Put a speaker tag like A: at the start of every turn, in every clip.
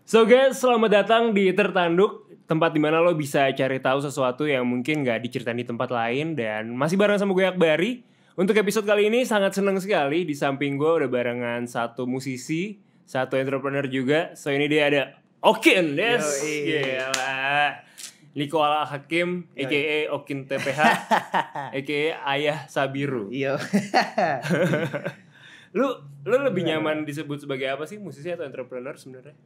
A: So guys, selamat datang di Tertanduk, tempat dimana lo bisa cari tahu sesuatu yang mungkin gak diceritain di tempat lain. Dan masih bareng sama gue Akbari. Untuk episode kali ini sangat seneng sekali. Di samping gue udah barengan satu musisi, satu entrepreneur juga. So ini dia ada Okin, yes. Gila. Niko Ala Hakim, a.k.a. Okin TPH, a.k.a. Ayah Sabiru.
B: Iya.
A: Lu lebih nyaman disebut sebagai apa sih, musisi atau entrepreneur sebenarnya?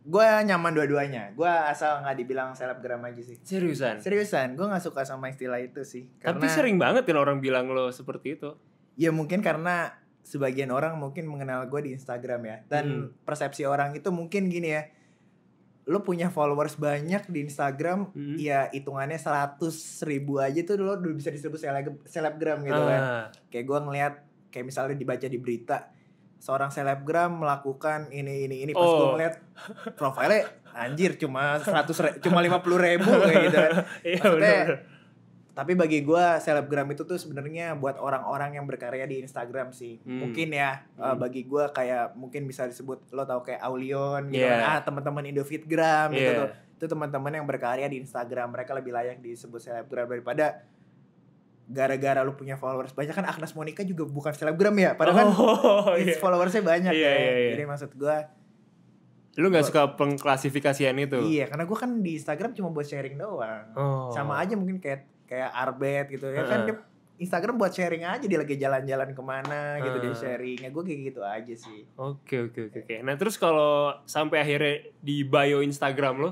B: Gue nyaman dua-duanya. Gue asal nggak dibilang selebgram aja sih.
A: Seriusan?
B: Gue nggak suka sama istilah itu sih.
A: Tapi sering banget kan orang bilang lo seperti itu.
B: Ya mungkin karena sebagian orang mungkin mengenal gue di Instagram ya. Dan persepsi orang itu mungkin gini ya. Lo punya followers banyak di Instagram, ya hitungannya 100.000 aja tuh lo udah bisa disebut selebgram gitu kan. Kayak gue ngeliat, kayak misalnya dibaca di berita, seorang selebgram melakukan ini pas gue ngeliat profilnya anjir cuma 50.000 kayak gitu kan. Maksudnya tapi bagi gue selebgram itu tuh sebenarnya buat orang-orang yang berkarya di Instagram sih. Mungkin ya bagi gue kayak mungkin bisa disebut, lo tau kayak Aulion gitu kan, teman-teman Indofitgram gitu tuh. Itu teman-teman yang berkarya di Instagram, mereka lebih layak disebut selebgram daripada gara-gara lu punya followers banyak. Kan Agnes Monica juga bukan selebgram ya, padahal followersnya banyak Jadi maksud gue,
A: lu gak suka pengklasifikasian itu?
B: Iya, karena gue kan di Instagram cuma buat sharing doang. Sama aja mungkin kayak Arbet gitu ya kan, dia Instagram buat sharing aja, dia lagi jalan-jalan kemana gitu dia sharing. Ya gue kayak gitu aja sih.
A: Oke. Nah terus kalau sampai akhirnya di bio Instagram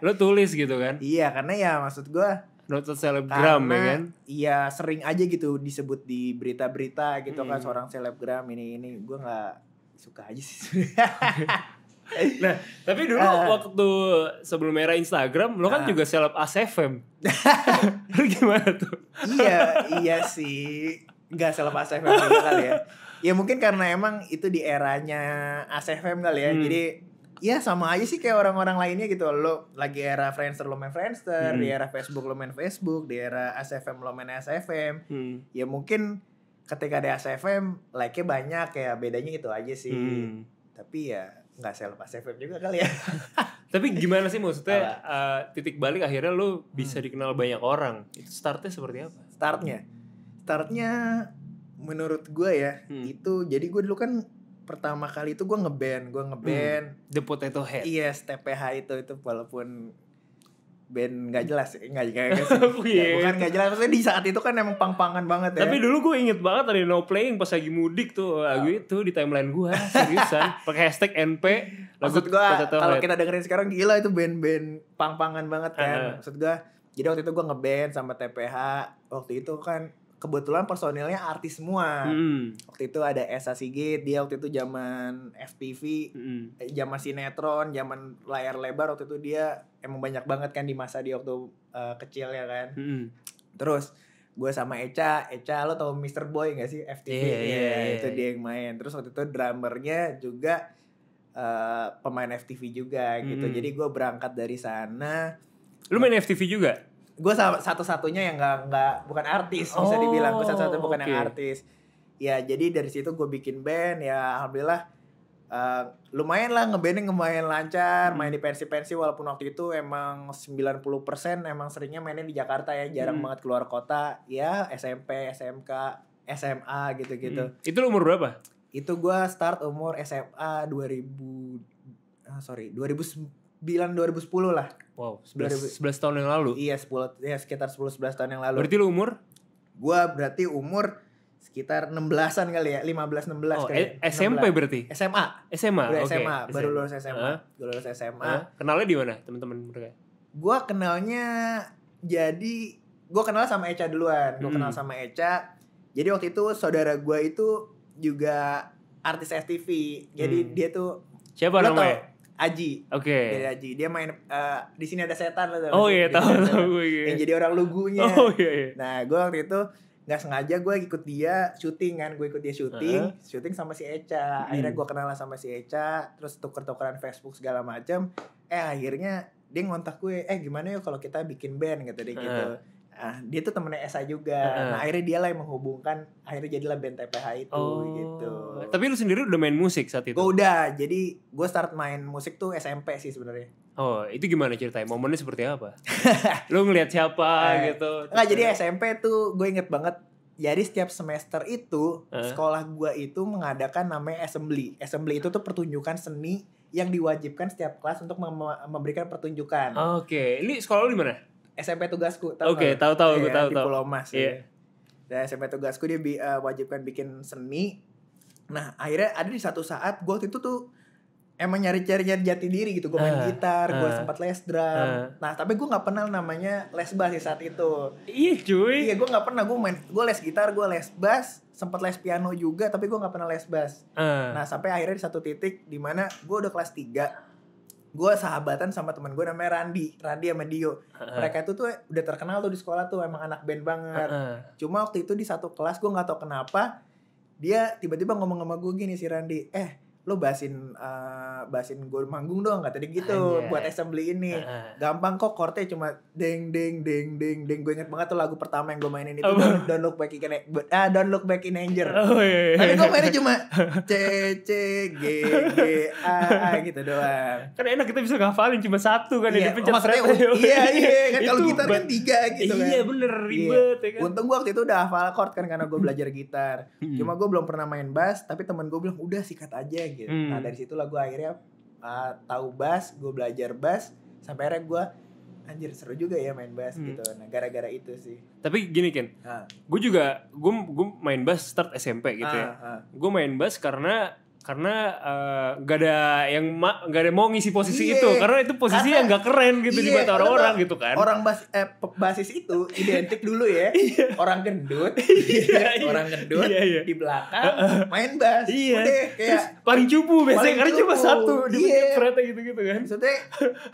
A: lo tulis gitu kan?
B: Iya, karena ya maksud gue
A: not selebgram ya kan?
B: Iya, sering aja gitu disebut di berita-berita gitu kan, seorang selebgram ini gue nggak suka aja sih.
A: Nah, tapi dulu waktu sebelum era Instagram lo kan juga seleb ASFM. Lu gimana tuh?
B: Iya sih, nggak seleb ASFM juga kali ya. Ya mungkin karena emang itu di eranya ASFM kali ya. Jadi ya sama aja sih kayak orang-orang lainnya gitu. Lo lagi era Friendster, lo main Friendster. Di era Facebook, lo main Facebook. Di era ASFM, lo main ASFM. Ya mungkin ketika ada ASFM, like-nya banyak. Kayak bedanya itu aja sih. Tapi ya gak seleb ASFM juga kali ya.
A: Tapi gimana sih maksudnya titik balik akhirnya lo bisa dikenal banyak orang? Itu startnya seperti apa?
B: Startnya menurut gue ya, itu jadi gue dulu kan pertama kali itu gue ngeband
A: The Potato Head.
B: Yes, TPH itu walaupun band nggak jelas bukan nggak jelas, maksudnya di saat itu kan emang pang-pangan banget ya.
A: Tapi dulu gue inget banget ada No Playing pas lagi mudik tuh lagu itu di timeline gue, seriusan pakai hashtag NP.
B: Maksud gue kalau kita dengerin sekarang gila itu band-band pang-pangan banget kan. Maksud gue jadi waktu itu gue ngeband sama TPH, waktu itu kan kebetulan personilnya artis semua. Waktu itu ada Esa Sigit, dia waktu itu zaman FTV, zaman sinetron, zaman layar lebar. Waktu itu dia emang banyak banget kan di masa dia waktu kecil ya kan. Terus gue sama Eca lo tau Mr. Boy gak sih, FTV? Itu dia yang main. Terus waktu itu drummernya juga pemain FTV juga gitu. Jadi gue berangkat dari sana.
A: Lu main FTV juga?
B: Gue satu-satunya yang nggak bukan artis, bisa dibilang gue satu-satunya bukan yang artis. Ya jadi dari situ gue bikin band, ya alhamdulillah lumayan lah ngebandnya lumayan lancar, main di pensi-pensi walaupun waktu itu emang 90% emang seringnya mainnya di Jakarta ya, jarang banget keluar kota. Ya SMP, SMK, SMA gitu-gitu.
A: Itu lu umur berapa?
B: Itu gue start umur SMA 2009 2010 lah.
A: Wow, 11 tahun yang lalu.
B: Iya, sekitar 10-11 tahun yang lalu.
A: Berarti lu umur?
B: Gua berarti umur sekitar 16-an kali ya, 15-16 kayak.
A: SMP 16. Berarti?
B: SMA.
A: Oke.
B: Baru lulus SMA. Gue lulus SMA.
A: Kenalnya di mana teman-teman mereka?
B: Gua kenalnya gua kenal sama Eca duluan. Jadi waktu itu saudara gua itu juga artis FTV. Jadi dia tuh,
A: siapa namanya?
B: Aji.
A: Oke.
B: Dari Aji. Dia main di Sini Ada Setan loh.
A: Oh iya, tahu gue.
B: Yang jadi orang lugunya.
A: Oh iya.
B: Nah, gue waktu itu enggak sengaja gue ikut dia syuting kan. Gue ikut dia syuting sama si Eca. Akhirnya gue kenal sama si Eca, terus tuker-tukeran Facebook segala macam. Akhirnya dia ngontak gue, gimana ya kalau kita bikin band gitu. Dia tuh temennya Esa juga. Nah akhirnya dia lah yang menghubungkan, akhirnya jadilah band TPH itu gitu.
A: Tapi lu sendiri udah main musik saat itu?
B: Gue udah, jadi gue start main musik tuh SMP sih sebenarnya.
A: Oh, itu gimana ceritanya? Momennya seperti apa? Lu ngeliat siapa gitu?
B: Enggak, jadi SMP tuh gue inget banget. Jadi setiap semester itu sekolah gue itu mengadakan namanya assembly. Assembly itu tuh pertunjukan seni yang diwajibkan setiap kelas untuk memberikan pertunjukan.
A: Oke, ini sekolah lu di mana?
B: SMP Tugasku.
A: Oke, tahu gue tahu.
B: Di Pulau Mas.
A: Iya.
B: Dan SMP Tugasku dia wajibkan bikin seni. Nah akhirnya ada di satu saat gue waktu itu tuh emang nyari-cari jati diri gitu. Gue main gitar, gue sempat les drum. Nah tapi gue nggak pernah namanya les bass di saat itu.
A: Iya cuy.
B: Iya gue nggak pernah, gue les gitar, gue les bass, sempat les piano juga, tapi gue nggak pernah les bass. Nah sampai akhirnya di satu titik dimana gue udah kelas 3, gue sahabatan sama teman gue namanya Randi sama Dio. Mereka itu tuh udah terkenal tuh di sekolah tuh, emang anak band banget. Cuma waktu itu di satu kelas gue nggak tahu kenapa dia tiba-tiba ngomong sama gue gini, si Randi, lo basin gue manggung dong, katanya gitu. Buat assembly ini gampang kok, chordnya cuma deng deng deng deng deng. Gue inget banget tuh lagu pertama yang gue mainin itu Don't Look Back in Anger. Tapi gue mainnya cuma C C G G A gitu doang.
A: Kan enak kita bisa ngafalin cuma satu kan,
B: iya,
A: dipencet
B: maksudnya iya kan kalau gitar kan 3 gitu kan.
A: Iya bener, ribet ya kan.
B: Untung gue waktu itu udah hafal chord kan karena gue belajar gitar. Cuma gue belum pernah main bass, tapi temen gue bilang udah sikat aja gitu. Nah dari situlah gue akhirnya tahu bass, gue belajar bass sampai akhirnya gue anjir seru juga ya main bass gitu. Nah gara-gara itu sih.
A: Tapi gini Ken, gue main bass start SMP gitu ya. Gue main bass karena gak ada mau ngisi posisi itu, karena itu posisi yang gak keren gitu di mata orang-orang gitu kan.
B: Orang basis itu identik dulu ya, orang gendut, orang gendut di belakang main bass. Udah kayak
A: paling cupu biasanya karena cuma satu di fretnya gitu kan.
B: Maksudnya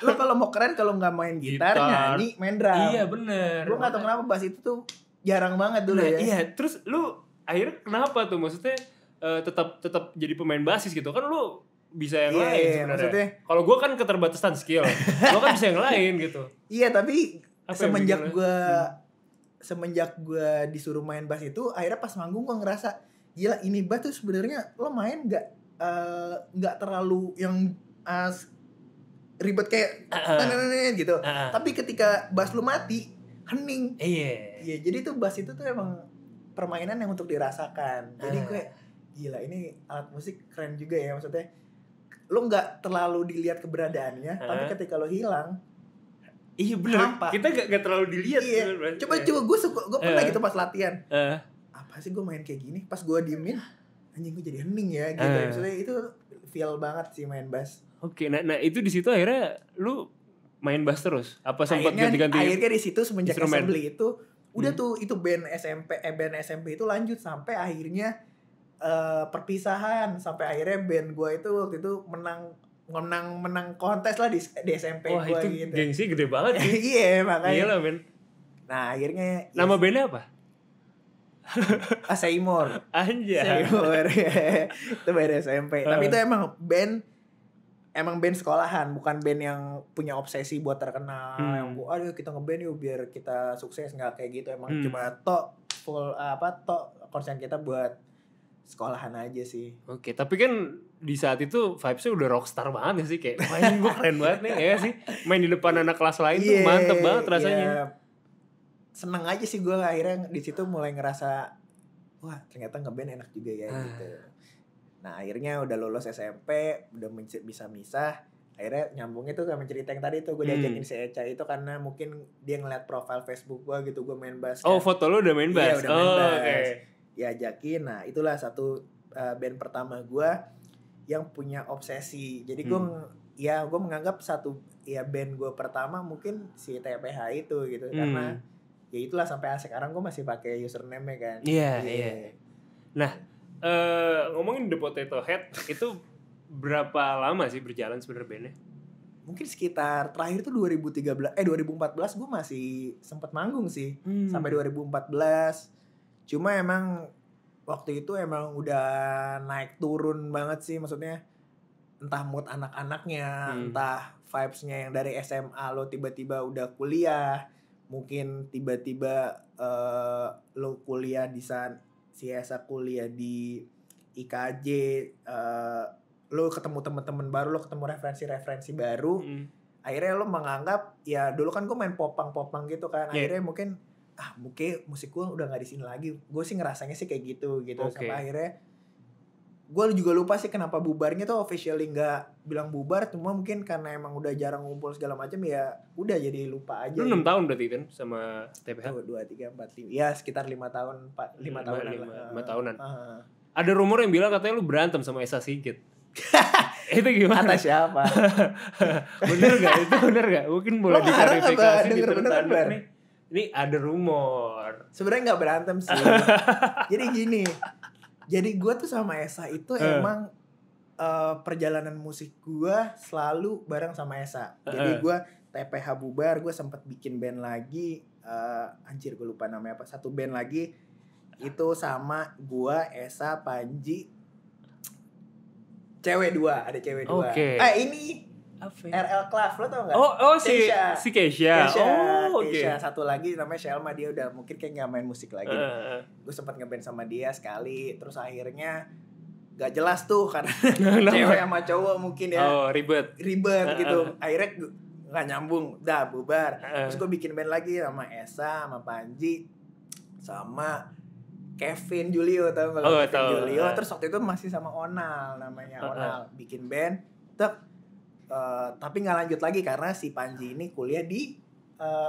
B: lo kalau mau keren, kalau nggak main gitar, nyanyi, main drum.
A: Iya bener.
B: Gue nggak tahu kenapa bass itu tuh jarang banget dulu ya.
A: Iya, terus lu akhirnya kenapa tuh, maksudnya tetap jadi pemain bassis gitu kan, lu bisa yang lain sebenarnya. Kalau gue kan keterbatasan skill, gue kan bisa yang lain gitu.
B: Iya tapi semenjak gue disuruh main bass itu, akhirnya pas manggung gue ngerasa gila, ini bass tuh sebenarnya lo main nggak terlalu yang ribet kayak gitu. Tapi ketika bass lu mati, hening. Iya, jadi tuh bass itu tuh emang permainan yang untuk dirasakan. Jadi gue gila, ini alat musik keren juga ya, maksudnya lo nggak terlalu dilihat keberadaannya, tapi ketika lo hilang,
A: iya bener, kita gak terlalu dilihat.
B: Iya. Coba gue pernah gitu pas latihan, apa sih gue main kayak gini, pas gue diemin anjing gue jadi hening ya gitu. Maksudnya itu feel banget sih main bass.
A: Oke, nah itu di situ akhirnya lu main bass terus, apa sempat ganti-ganti?
B: Akhirnya di situ semenjak assembly itu udah tuh, itu band SMP itu lanjut sampai akhirnya perpisahan, sampai akhirnya band gue itu waktu itu menang kontes lah di SMP.
A: Wah, itu gitu. Gengsi gede banget sih.
B: Iya makanya.
A: Iya lah men.
B: Nah akhirnya
A: nama bandnya apa?
B: Seymour.
A: Anjay.
B: Seymour. Itu band SMP. Tapi itu emang band sekolahan, bukan band yang punya obsesi buat terkenal. Yang aduh kita ngeband yuk biar kita sukses, nggak kayak gitu. Emang cuma konsen kita buat sekolahan aja sih.
A: Oke, tapi kan di saat itu vibes-nya udah rockstar banget ya sih, kayak main gue keren banget nih ya sih. Main di depan anak kelas lain tuh mantep banget rasanya.
B: Seneng aja sih gue akhirnya di situ mulai ngerasa wah ternyata ngeband enak juga ya gitu. Nah akhirnya udah lulus SMP, udah bisa misah. Akhirnya nyambungnya tuh sama cerita yang tadi tuh, gue diajakin si Eca itu karena mungkin dia ngeliat profile Facebook gue gitu, gue main bass.
A: Oh kan. Foto lu udah main bass?
B: Iya udah main bass. Okay. Diajakin, nah itulah satu band pertama gue yang punya obsesi. Jadi gue menganggap satu band gue pertama mungkin si TPH itu gitu, karena ya itulah sampai sekarang gue masih pakai username-nya kan.
A: Iya. Nah ngomongin The Potato Head itu berapa lama sih berjalan sebenarnya bandnya?
B: Mungkin sekitar terakhir tuh 2014 gue masih sempat manggung sih sampai 2014. Cuma emang waktu itu emang udah naik turun banget sih, maksudnya entah mood anak-anaknya, entah vibes-nya yang dari SMA lo tiba-tiba udah kuliah, mungkin tiba-tiba lo kuliah di sana, si Esa kuliah di IKJ, lo ketemu teman-teman baru, lo ketemu referensi-referensi baru, akhirnya lo menganggap ya dulu kan gue main popang gitu kan, akhirnya mungkin mungkin musik gue udah nggak di sini lagi, gue sih ngerasanya sih kayak gitu sampai akhirnya gue juga lupa sih kenapa bubarnya tuh officially nggak bilang bubar, cuma mungkin karena emang udah jarang ngumpul segala macam ya udah jadi lupa aja.
A: Lu 6 tahun berarti kan sama TPH?
B: 2, 3, 4, 5. Ya sekitar 5 tahun, 5 tahunan lah.
A: 5 tahunan. Ada rumor yang bilang katanya lu berantem sama Esa Sigit. Itu gimana?
B: Kata siapa?
A: Bener gak? Itu bener gak? Mungkin boleh diklarifikasi di Tertanduk nih. Ini ada rumor.
B: Sebenarnya nggak berantem sih. Jadi gini. Jadi gue tuh sama Esa itu emang perjalanan musik gue selalu bareng sama Esa. Jadi gue TPH bubar, gue sempat bikin band lagi. Anjir gue lupa namanya apa. Satu band lagi itu sama gue, Esa, Panji, cewek 2, ada cewek 2.
A: Okay.
B: Ini
A: apa ya?
B: RL Clav, lo tau gak?
A: Oh si Keisha.
B: Keisha. Satu lagi namanya Shelma, dia udah mungkin kayak gak main musik lagi. Gue sempat ngeband sama dia sekali, terus akhirnya gak jelas tuh karena cewek sama cowok mungkin ya.
A: Ribet
B: gitu. Akhirnya gak nyambung, bubar. Terus gue bikin band lagi sama Esa, sama Panji, sama Kevin Julio, tau gak? Kevin Julio. Terus waktu itu masih sama Onal namanya. Onal bikin band. Tapi nggak lanjut lagi karena si Panji ini kuliah di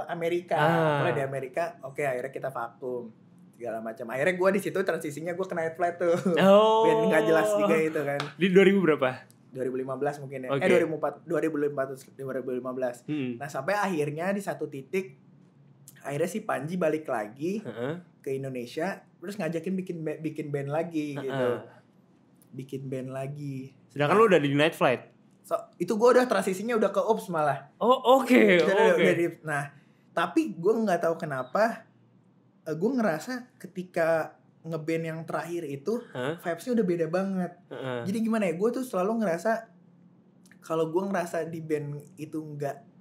B: Amerika. Kuliah di Amerika. Oke, akhirnya kita vakum segala macam. Akhirnya gue di situ transisinya gue ke Night Flight tuh. Band nggak jelas juga itu kan.
A: Di 2000 berapa?
B: 2015 mungkin ya. 2015. Nah sampai akhirnya di satu titik akhirnya si Panji balik lagi ke Indonesia, terus ngajakin bikin band lagi gitu. Bikin band lagi.
A: Sedangkan lu udah di Night Flight.
B: Itu gue udah transisinya udah ke Ops malah.
A: Oke.
B: Nah, tapi gue nggak tahu kenapa gue ngerasa ketika ngeband yang terakhir itu vibes-nya udah beda banget. Jadi gimana ya? Gue tuh selalu ngerasa kalau gue ngerasa di band itu nggak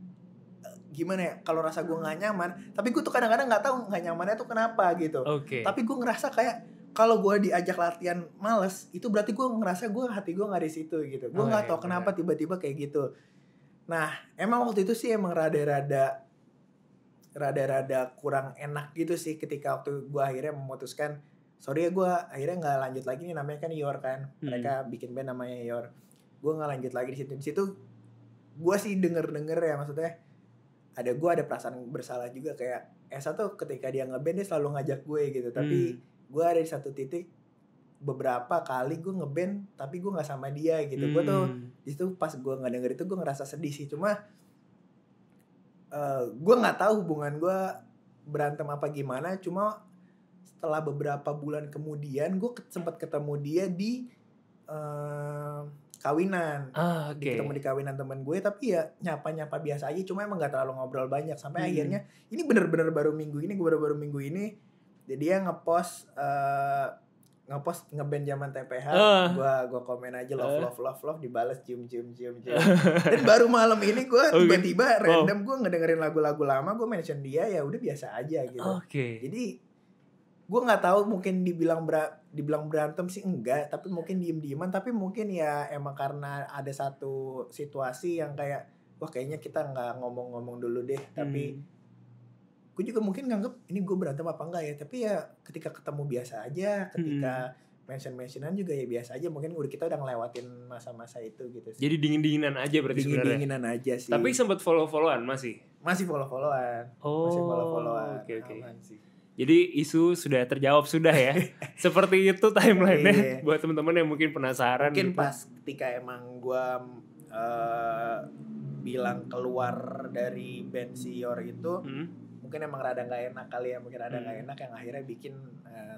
B: gimana ya? Kalau rasa gue nggak nyaman, tapi gue tuh kadang-kadang nggak tahu nggak nyamannya tuh kenapa gitu. Tapi gue ngerasa kayak kalau gue diajak latihan males, itu berarti gue ngerasa hati gue nggak di situ gitu. Gue nggak tahu kenapa tiba-tiba kayak gitu. Nah, emang waktu itu sih emang rada-rada kurang enak gitu sih ketika waktu gue akhirnya memutuskan, sorry ya gue akhirnya nggak lanjut lagi nih, namanya kan Yor kan. Mereka bikin band namanya Yor. Gue nggak lanjut lagi di situ. Di situ gue sih denger ya, maksudnya ada perasaan bersalah juga kayak Esa tuh ketika dia ngeband dia selalu ngajak gue gitu, tapi gue ada di satu titik beberapa kali gue ngeband tapi gue nggak sama dia gitu. Gue tuh di situ pas gue nggak denger itu gue ngerasa sedih sih. Cuma gue nggak tahu hubungan gue berantem apa gimana. Cuma setelah beberapa bulan kemudian gue sempat ketemu dia di kawinan. Ketemu di kawinan temen gue, tapi ya nyapa biasa aja. Cuma emang nggak terlalu ngobrol banyak sampai akhirnya ini bener-bener baru minggu ini jadi dia ngepost ngeband zaman TPH, gua komen aja love dibales cium. Dan baru malam ini gua tiba-tiba random gua ngedengerin lagu-lagu lama, gua mention dia, ya udah biasa aja gitu. Jadi gua nggak tahu, mungkin dibilang berantem sih enggak, tapi mungkin diem-dieman, tapi mungkin ya emang karena ada satu situasi yang kayak wah kayaknya kita nggak ngomong-ngomong dulu deh, tapi gue juga mungkin nganggep ini gue berantem apa enggak ya, tapi ya ketika ketemu biasa aja, ketika mention-mentionan juga ya biasa aja, mungkin kita udah ngelewatin masa-masa itu gitu sih.
A: Jadi dingin-dinginan aja berarti sebenarnya.
B: Dingin-dinginan aja sih.
A: Tapi sempat follow-followan masih
B: follow-followan. Masih follow-followan.
A: Oke. Jadi isu sudah terjawab sudah ya. Seperti itu timeline-nya buat teman-teman yang mungkin penasaran.
B: Mungkin
A: gitu.
B: pas ketika emang gue bilang keluar dari band Yor itu, mungkin emang rada nggak enak kali ya, mungkin rada nggak enak yang akhirnya bikin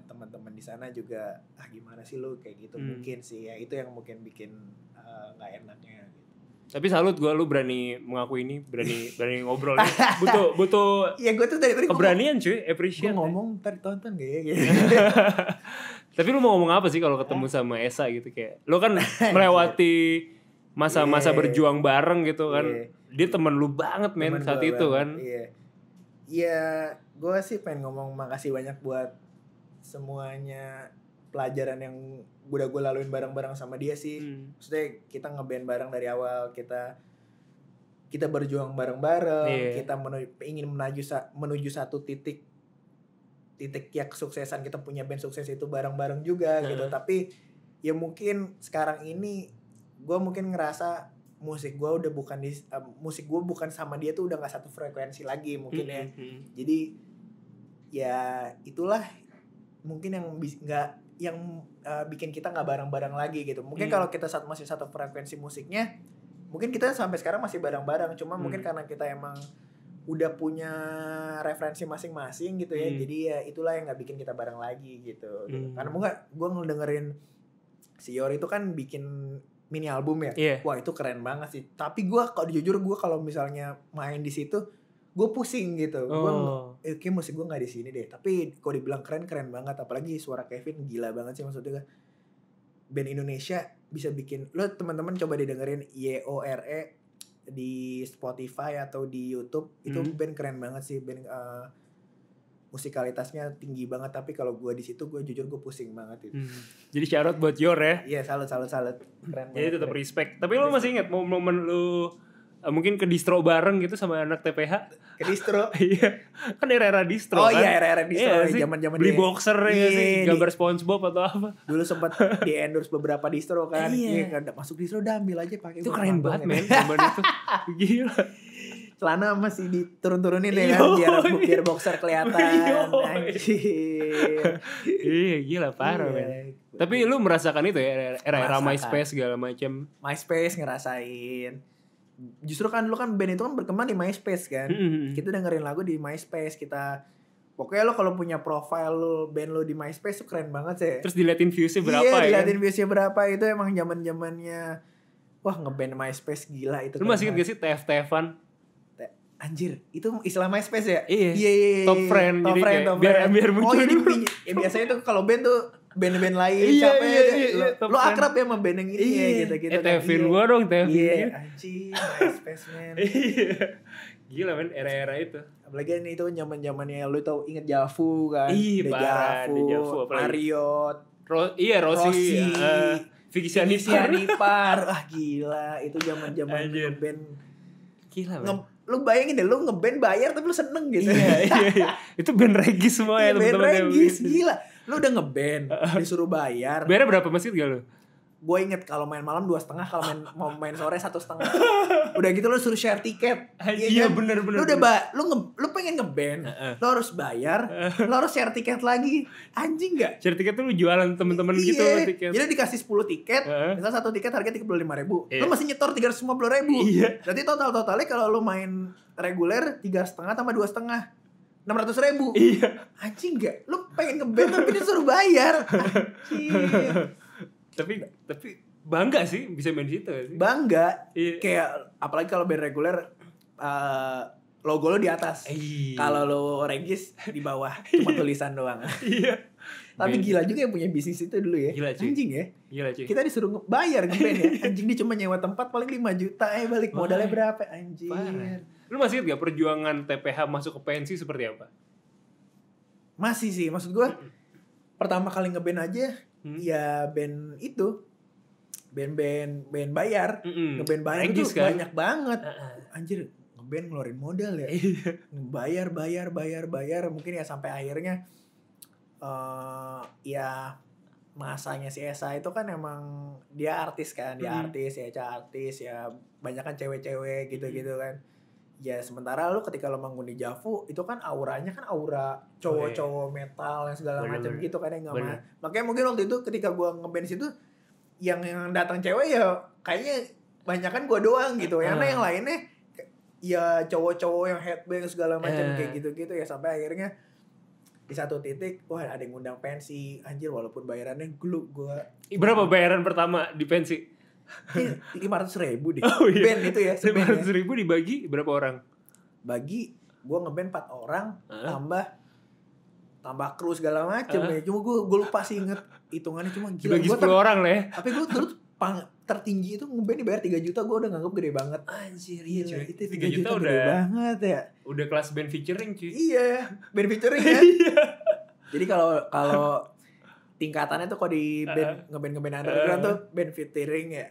B: teman-teman di sana juga gimana sih lu kayak gitu. Mungkin sih ya itu yang mungkin bikin nggak enaknya gitu.
A: Tapi salut gue, lu berani mengakui ini, berani ngobrol. butuh
B: ya gue tuh dari
A: keberanian cuy, appreciate.
B: Gue ngomong ntar tonton gak ya gitu.
A: Tapi lu mau ngomong apa sih kalau ketemu sama Esa gitu, kayak lu kan melewati masa-masa berjuang bareng gitu kan. Dia temen lu banget men saat itu kan.
B: Ya gue sih pengen ngomong makasih banyak buat semuanya pelajaran yang udah gue laluin bareng-bareng sama dia sih. Maksudnya kita ngeband bareng dari awal, kita berjuang bareng-bareng, kita ingin menuju satu titik ya kesuksesan, kita punya band sukses itu bareng-bareng juga gitu. Tapi ya mungkin sekarang ini gue mungkin ngerasa musik gue udah bukan musik gue bukan sama dia tuh udah nggak satu frekuensi lagi mungkin ya. Jadi ya itulah mungkin yang bikin kita nggak bareng-bareng lagi gitu. Mungkin kalau kita masih satu frekuensi musiknya, mungkin kita sampai sekarang masih bareng-bareng. Cuma mungkin karena kita emang udah punya referensi masing-masing gitu ya. Jadi ya itulah yang nggak bikin kita bareng lagi gitu. Karena gue ngedengerin si Yor itu kan bikin mini album ya. Wah itu keren banget sih. Tapi gue kalau misalnya main di situ, gue pusing gitu. Gue kayak musik gue nggak di sini deh. Tapi kalau dibilang keren banget. Apalagi suara Kevin gila banget sih, maksudnya band Indonesia bisa bikin. Lo teman-teman coba didengerin YORE di Spotify atau di YouTube. Itu band keren banget sih. Band musikalitasnya tinggi banget, tapi kalau gue di situ gue jujur gue pusing banget itu.
A: Jadi syarat buat Yor ya.
B: Iya, salut. Keren banget.
A: Jadi tetap respect. Tapi lo masih ingat momen lu mungkin ke distro bareng gitu sama anak TPH?
B: Ke distro?
A: Iya. Kan era-era distro kan.
B: Oh iya, era-era distro.
A: Zaman-zaman beli boxer ya sih, gambar SpongeBob atau apa.
B: Dulu sempat di-endorse beberapa distro kan. Iya, kan masuk distro udah ambil aja pakai.
A: Itu keren banget men, zaman itu. Gila.
B: Celana masih diturun-turunin ya kan biar boxer kelihatan. Anjir.
A: Iya, gila parah men. Tapi lu merasakan itu ya, era-era MySpace segala macam.
B: MySpace ngerasain. Justru kan lu kan band itu kan berkembang di MySpace kan. Kita dengerin lagu di MySpace, pokoknya lo kalau punya profile lo band lo di MySpace tuh keren banget sih.
A: Terus diliatin viewsnya berapa ya? Iya,
B: diliatin viewsnya berapa, itu emang zaman-zamannya. Wah, ngeband MySpace gila itu.
A: Lu masih ingat gak sih TF-TF-an?
B: Anjir, itu istilah MySpace ya?
A: Iya. Top friend.
B: Top friend.
A: Biar muncul.
B: Oh jadi biasanya tuh kalau band tuh band-band lain siapa ya? Lo akrab ya sama band yang ini ya gitu-gitu.
A: TF-in gua dong, TF-in.
B: Iya, anjir, MySpace man.
A: Gila men, era-era itu.
B: Apalagi ini itu zaman-zamannya lu tau inget Javu kan?
A: Iya, parah. Javu,
B: Mariot.
A: Rossi. Vicky
B: Sianipar. Gila, itu zaman-zaman band.
A: Gila men.
B: Lu bayangin deh, lu ngeband bayar tapi lu seneng gitu.
A: Iya. Itu band regis semua ya teman-teman.
B: Band regis, gila. Lu udah ngeband, disuruh bayar.
A: Bayarnya berapa masih gak lu?
B: Gue inget kalau main malam 2,5, kalau mau main sore 1,5. Udah gitu lu suruh share tiket.
A: Iya bener.
B: Lu udah lu pengen ngeband, lu harus bayar, lu harus share tiket lagi. Anjing gak?
A: Share tiket tuh lu jualan temen-temen gitu tiket.
B: Jadi dikasih 10 tiket, misal satu tiket harga 35.000. Lu masih nyetor 350.000. Berarti totalnya kalau lu main reguler 3,5 tambah 2,5. 600.000.
A: Iya.
B: Anjing gak? Lu pengen ngeband tapi disuruh bayar. Anjing.
A: Tapi bangga sih bisa main di situ sih.
B: Bangga. Iya. Kayak apalagi kalau band reguler logo lo di atas. Kalau lo regis di bawah cuma tulisan doang. Iya. Tapi gila juga yang punya bisnis itu dulu ya.
A: Gila, cuy.
B: Anjing ya.
A: Gila cuy.
B: Kita disuruh bayar ngeband ya. Anjing dia cuma nyewa tempat paling 5 juta balik modalnya berapa anjing.
A: Parah. Lu masih ingat gak perjuangan TPH masuk ke pensi seperti apa?
B: Masih sih, maksud gue pertama kali ngeband aja ya band itu band bayar. Ngeband bayar itu kan? Banyak banget. Anjir, ngeband ngeluarin modal ya. Bayar mungkin ya sampai akhirnya ya masanya si Esa itu kan emang dia artis kan, artis ya banyak kan cewek-cewek gitu-gitu kan. Ya sementara lu ketika lu manggung di Javu itu kan auranya kan aura cowok-cowok metal yang segala macam gitu kan yang enggak makanya mungkin waktu itu ketika gua ngeband situ yang datang cewek ya kayaknya banyakan gua doang gitu. Yang lainnya ya cowok-cowok yang headbang segala macam kayak gitu-gitu ya sampai akhirnya di satu titik wah ada yang ngundang pensi anjir walaupun bayarannya gua.
A: Berapa bayaran pertama di pensi?
B: 500.000 deh. Oh, iya. Band itu ya.
A: 500.000 dibagi berapa orang?
B: Bagi gue ngeband 4 orang tambah kru segala macem ya. Cuma gue lupa sih inget hitungannya cuma gila.
A: Bagi 10 orang lah ya.
B: Tapi gue dulu tertinggi itu ngeband dibayar 3 juta, gue udah nganggep gede banget.
A: Anjir,
B: Gila,
A: cuy.
B: itu
A: 3 juta
B: gede
A: udah
B: banget ya.
A: Udah kelas band featuring cuy.
B: Iya, band featuring ya.
A: Iya.
B: Jadi kalau tingkatannya tuh kalau di band ngeband underground tuh band featuring ya.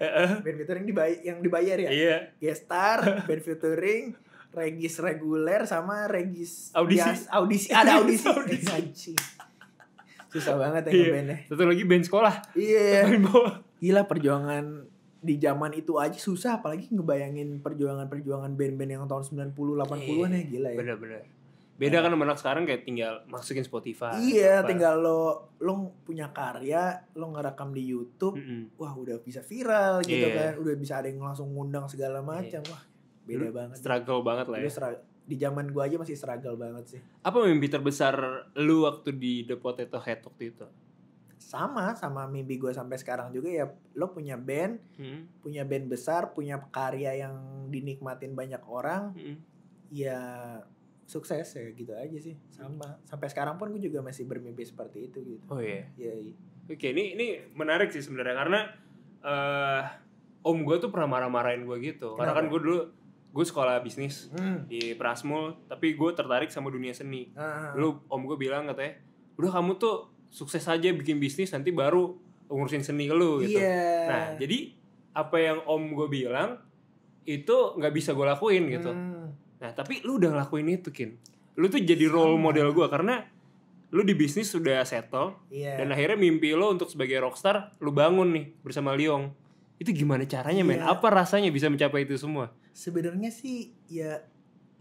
B: Band featuring yang dibayar ya.
A: Iya.
B: Guest star, band featuring, regis reguler sama regis
A: audisi.
B: Ada audisi. Anjing. Susah banget ya ngebandnya.
A: Satu lagi band sekolah.
B: Iya. Gila, perjuangan di zaman itu aja susah, apalagi ngebayangin perjuangan band-band yang tahun 90 80-an ya, gila ya.
A: Bener-bener. Beda kan sama anak sekarang kayak tinggal masukin Spotify.
B: Iya, tinggal lo punya karya, lo ngerekam di YouTube, wah udah bisa viral gitu kan, udah bisa ada yang langsung ngundang segala macam. Wah, beda banget.
A: Struggle banget lah ya.
B: Di zaman gua aja masih struggle banget sih.
A: Apa mimpi terbesar lu waktu di The Potato Head waktu itu?
B: Sama mimpi gua sampai sekarang juga ya, lo punya band, punya band besar, punya karya yang dinikmatin banyak orang, ya sukses ya gitu aja sih. Sama sampai sekarang pun gue juga masih bermimpi seperti itu gitu.
A: Oh iya.
B: Iya.
A: Oke, ini menarik sih sebenarnya karena om gue tuh pernah marah-marahin gue gitu. Karena kan gue sekolah bisnis di Prasmul, tapi gue tertarik sama dunia seni. Dulu om gue bilang katanya, udah kamu tuh sukses aja bikin bisnis, nanti baru ngurusin seni lu gitu. Nah, jadi apa yang om gue bilang itu nggak bisa gue lakuin gitu. Nah, tapi lu udah ngelakuin itu, Kin. Lu tuh jadi role model gue karena lu di bisnis sudah settle, dan akhirnya mimpi lu untuk sebagai rockstar lu bangun nih bersama Liong. Itu gimana caranya, men? Apa rasanya bisa mencapai itu semua?
B: Sebenarnya sih ya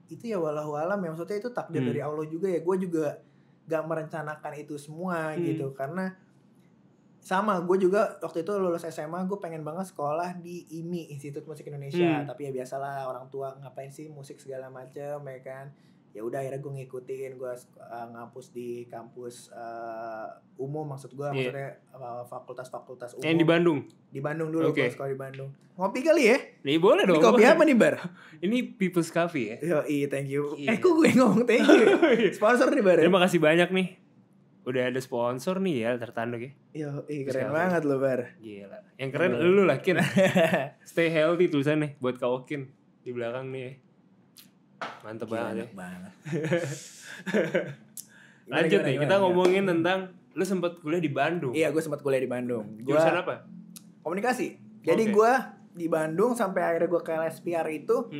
B: itu ya walau alam ya, maksudnya itu takdir dari Allah juga ya. Gue juga gak merencanakan itu semua gitu, karena sama gue juga waktu itu lulus SMA gue pengen banget sekolah di IMI, Institut Musik Indonesia, tapi ya biasalah orang tua ngapain sih musik segala macam ya kan. Ya udah akhirnya gue ngikutin, gue ngampus di kampus umum, maksudnya fakultas umum.
A: Yang di Bandung?
B: Di Bandung dulu, gue sekolah di Bandung. Ngopi kali ya?
A: Nih boleh dong.
B: Ini kopi apa nih, Bar?
A: Ini People's Coffee ya?
B: Yoi, thank you. Kok gue ngomong thank you? Sponsor nih, Bar.
A: Terima kasih banyak nih. Udah ada sponsor nih ya, Tertanduk ya.
B: Yoi, keren banget lo, Bar.
A: Gila. Yang keren lu lah, Kin. Stay healthy tulisannya buat kau Kin di belakang nih. Mantep banget ya. Lanjut nih, kita ngomongin tentang lu sempat kuliah di Bandung.
B: Iya, gue sempat kuliah di Bandung.
A: Jurusan apa?
B: Komunikasi. Jadi gue di Bandung sampai akhirnya gue ke LSPR itu,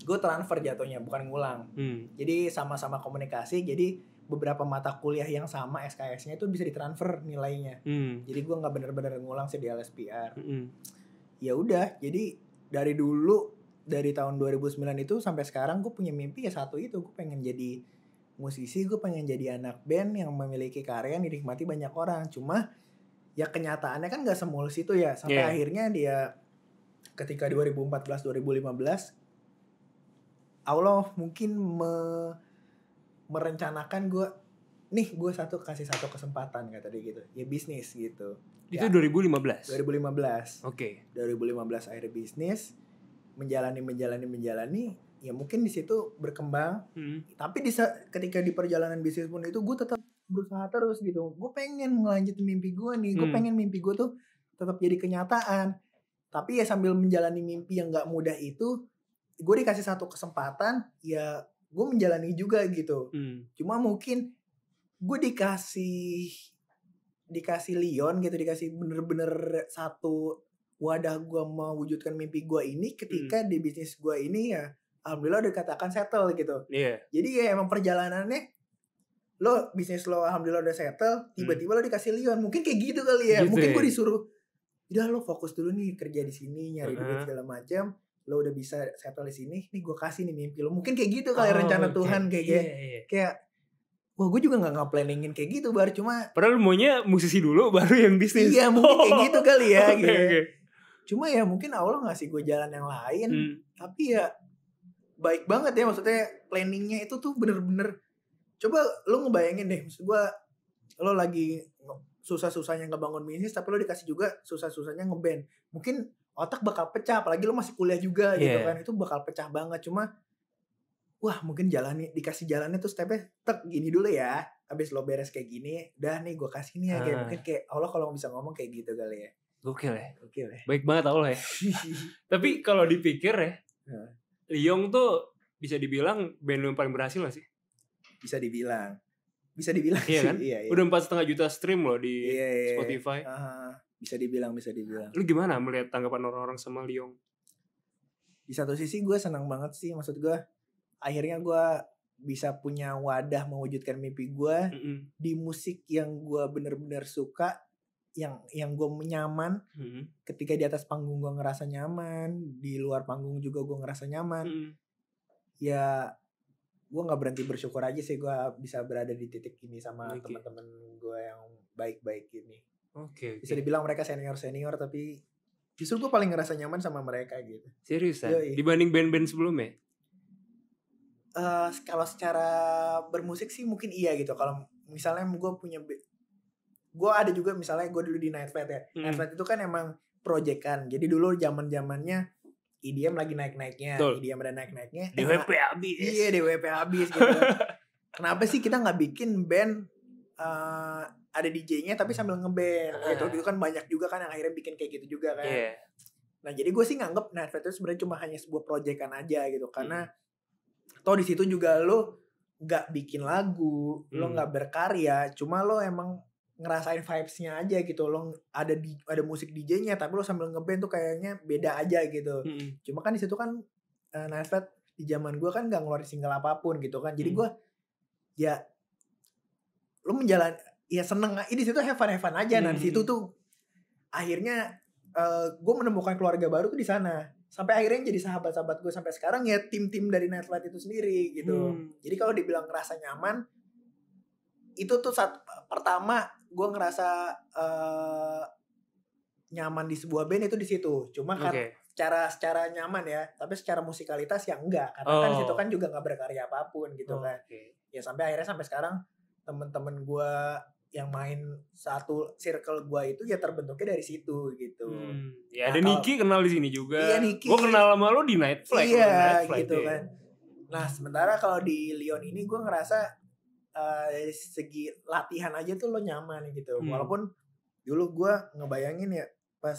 B: gue transfer jatuhnya, bukan ngulang. Jadi sama-sama komunikasi, jadi beberapa mata kuliah yang sama SKS-nya itu bisa ditransfer nilainya. Jadi gue nggak bener-bener ngulang sih di LSPR. Ya udah, jadi dari dulu, dari tahun 2009 itu sampai sekarang gue punya mimpi ya satu itu, gue pengen jadi musisi, gue pengen jadi anak band yang memiliki karya yang dinikmati banyak orang. Cuma ya kenyataannya kan gak semulus itu ya, sampai akhirnya dia ketika 2014-2015 Allah mungkin merencanakan gue kasih satu kesempatan kata dia gitu, ya bisnis gitu.
A: Itu 2015?
B: 2015.
A: Oke.
B: 2015 akhirnya bisnis, menjalani ya mungkin di situ berkembang. Tapi ketika di perjalanan bisnis pun itu gue tetap berusaha terus gitu. Gue pengen ngelanjutin mimpi gue nih. Gue pengen mimpi gue tuh tetap jadi kenyataan. Tapi ya sambil menjalani mimpi yang gak mudah itu, gue dikasih satu kesempatan, ya gue menjalani juga gitu. Cuma mungkin gue dikasih Lion gitu, dikasih bener-bener satu wadah gue mewujudkan mimpi gue ini ketika di bisnis gue ini ya alhamdulillah udah dikatakan settle gitu. Jadi ya emang perjalanannya bisnis lo alhamdulillah udah settle, tiba-tiba lo dikasih Lion, mungkin kayak gitu kali ya. Mungkin gue disuruh, udah lo fokus dulu nih kerja di sini, nyari duit segala macam, lo udah bisa settle di sini, nih gue kasih nih mimpi lo. Mungkin kayak gitu kali rencana Tuhan kayak wah gue juga gak planningin kayak gitu, cuma
A: padahal maunya musisi dulu baru yang bisnis.
B: Iya mungkin kayak gitu kali ya. Cuma ya mungkin Allah ngasih gue jalan yang lain. Tapi ya baik banget ya, maksudnya planningnya itu tuh bener-bener. Coba lo ngebayangin deh, maksud gue lo lagi susah-susahnya ngebangun bisnis, tapi lo dikasih juga susah-susahnya ngeband. Mungkin otak bakal pecah, apalagi lo masih kuliah juga gitu kan. Itu bakal pecah banget. Cuma wah mungkin dikasih jalannya tuh stepnya gini dulu ya. Abis lo beres kayak gini, udah nih gue kasih nih ya. Kayak mungkin kayak Allah kalau bisa ngomong kayak gitu kali ya.
A: Gokil ya.
B: Gokil ya.
A: Baik banget tau lo ya. Tapi kalau dipikir ya, Lyong tuh bisa dibilang band lu yang paling berhasil gak sih?
B: Bisa dibilang
A: iya
B: sih.
A: Kan?
B: Iya.
A: Udah 4,5 juta stream loh di Spotify.
B: Bisa dibilang.
A: Lu gimana melihat tanggapan orang-orang sama Lyong?
B: Di satu sisi gue senang banget sih, maksud gue akhirnya gue bisa punya wadah mewujudkan mimpi gue di musik yang gue bener-bener suka, yang gue nyaman. Ketika di atas panggung gue ngerasa nyaman, di luar panggung juga gue ngerasa nyaman. Ya gue nggak berhenti bersyukur aja sih gue bisa berada di titik ini sama teman-teman gue yang baik-baik ini. Bisa dibilang mereka senior tapi justru gue paling ngerasa nyaman sama mereka gitu.
A: Seriusan? Dibanding band-band sebelumnya?
B: Kalau secara bermusik sih mungkin iya gitu. Kalau misalnya gue ada juga misalnya gue dulu di Night Flight ya. Night Flight itu kan emang proyekan. Jadi dulu zaman-zamannya EDM lagi naik-naiknya. EDM ada naik-naiknya.
A: DWP habis.
B: Iya, DWP habis gitu. Kenapa sih kita gak bikin band ada DJ-nya tapi sambil ngeband gitu kan banyak juga kan yang akhirnya bikin kayak gitu juga kan. Nah jadi gue sih nganggep Night Flight itu sebenarnya cuma hanya sebuah proyekan aja gitu karena toh di situ juga lo nggak bikin lagu, lo nggak berkarya, cuma lo emang ngerasain vibes-nya aja gitu. Lo ada musik DJ-nya tapi lo sambil ngeband tuh kayaknya beda aja gitu. Cuma kan di situ kan Night Flight di zaman gue kan nggak ngeluarin single apapun gitu kan. Jadi gue ya lo ya seneng di situ have fun aja. Nah di situ tuh akhirnya gue menemukan keluarga baru tuh di sana. Sampai akhirnya jadi sahabat-sahabat gue sampai sekarang ya tim-tim dari Night Flight itu sendiri gitu. Jadi kalau dibilang ngerasa nyaman itu tuh saat pertama gue ngerasa nyaman di sebuah band itu di situ. Cuma kan secara nyaman ya, tapi secara musikalitas ya enggak. Karena kan di situ kan juga nggak berkarya apapun gitu kan. Ya sampai sekarang temen-temen gue yang main satu circle gue itu ya terbentuknya dari situ gitu.
A: Ya ada Niki kenal di sini juga.
B: Iya Niki.
A: Gue kenal sama lo di Night Flight.
B: Iya gitu kan. Nah sementara kalau di Lyon ini gue ngerasa dari segi latihan aja tuh lo nyaman gitu. Walaupun dulu gue ngebayangin ya pas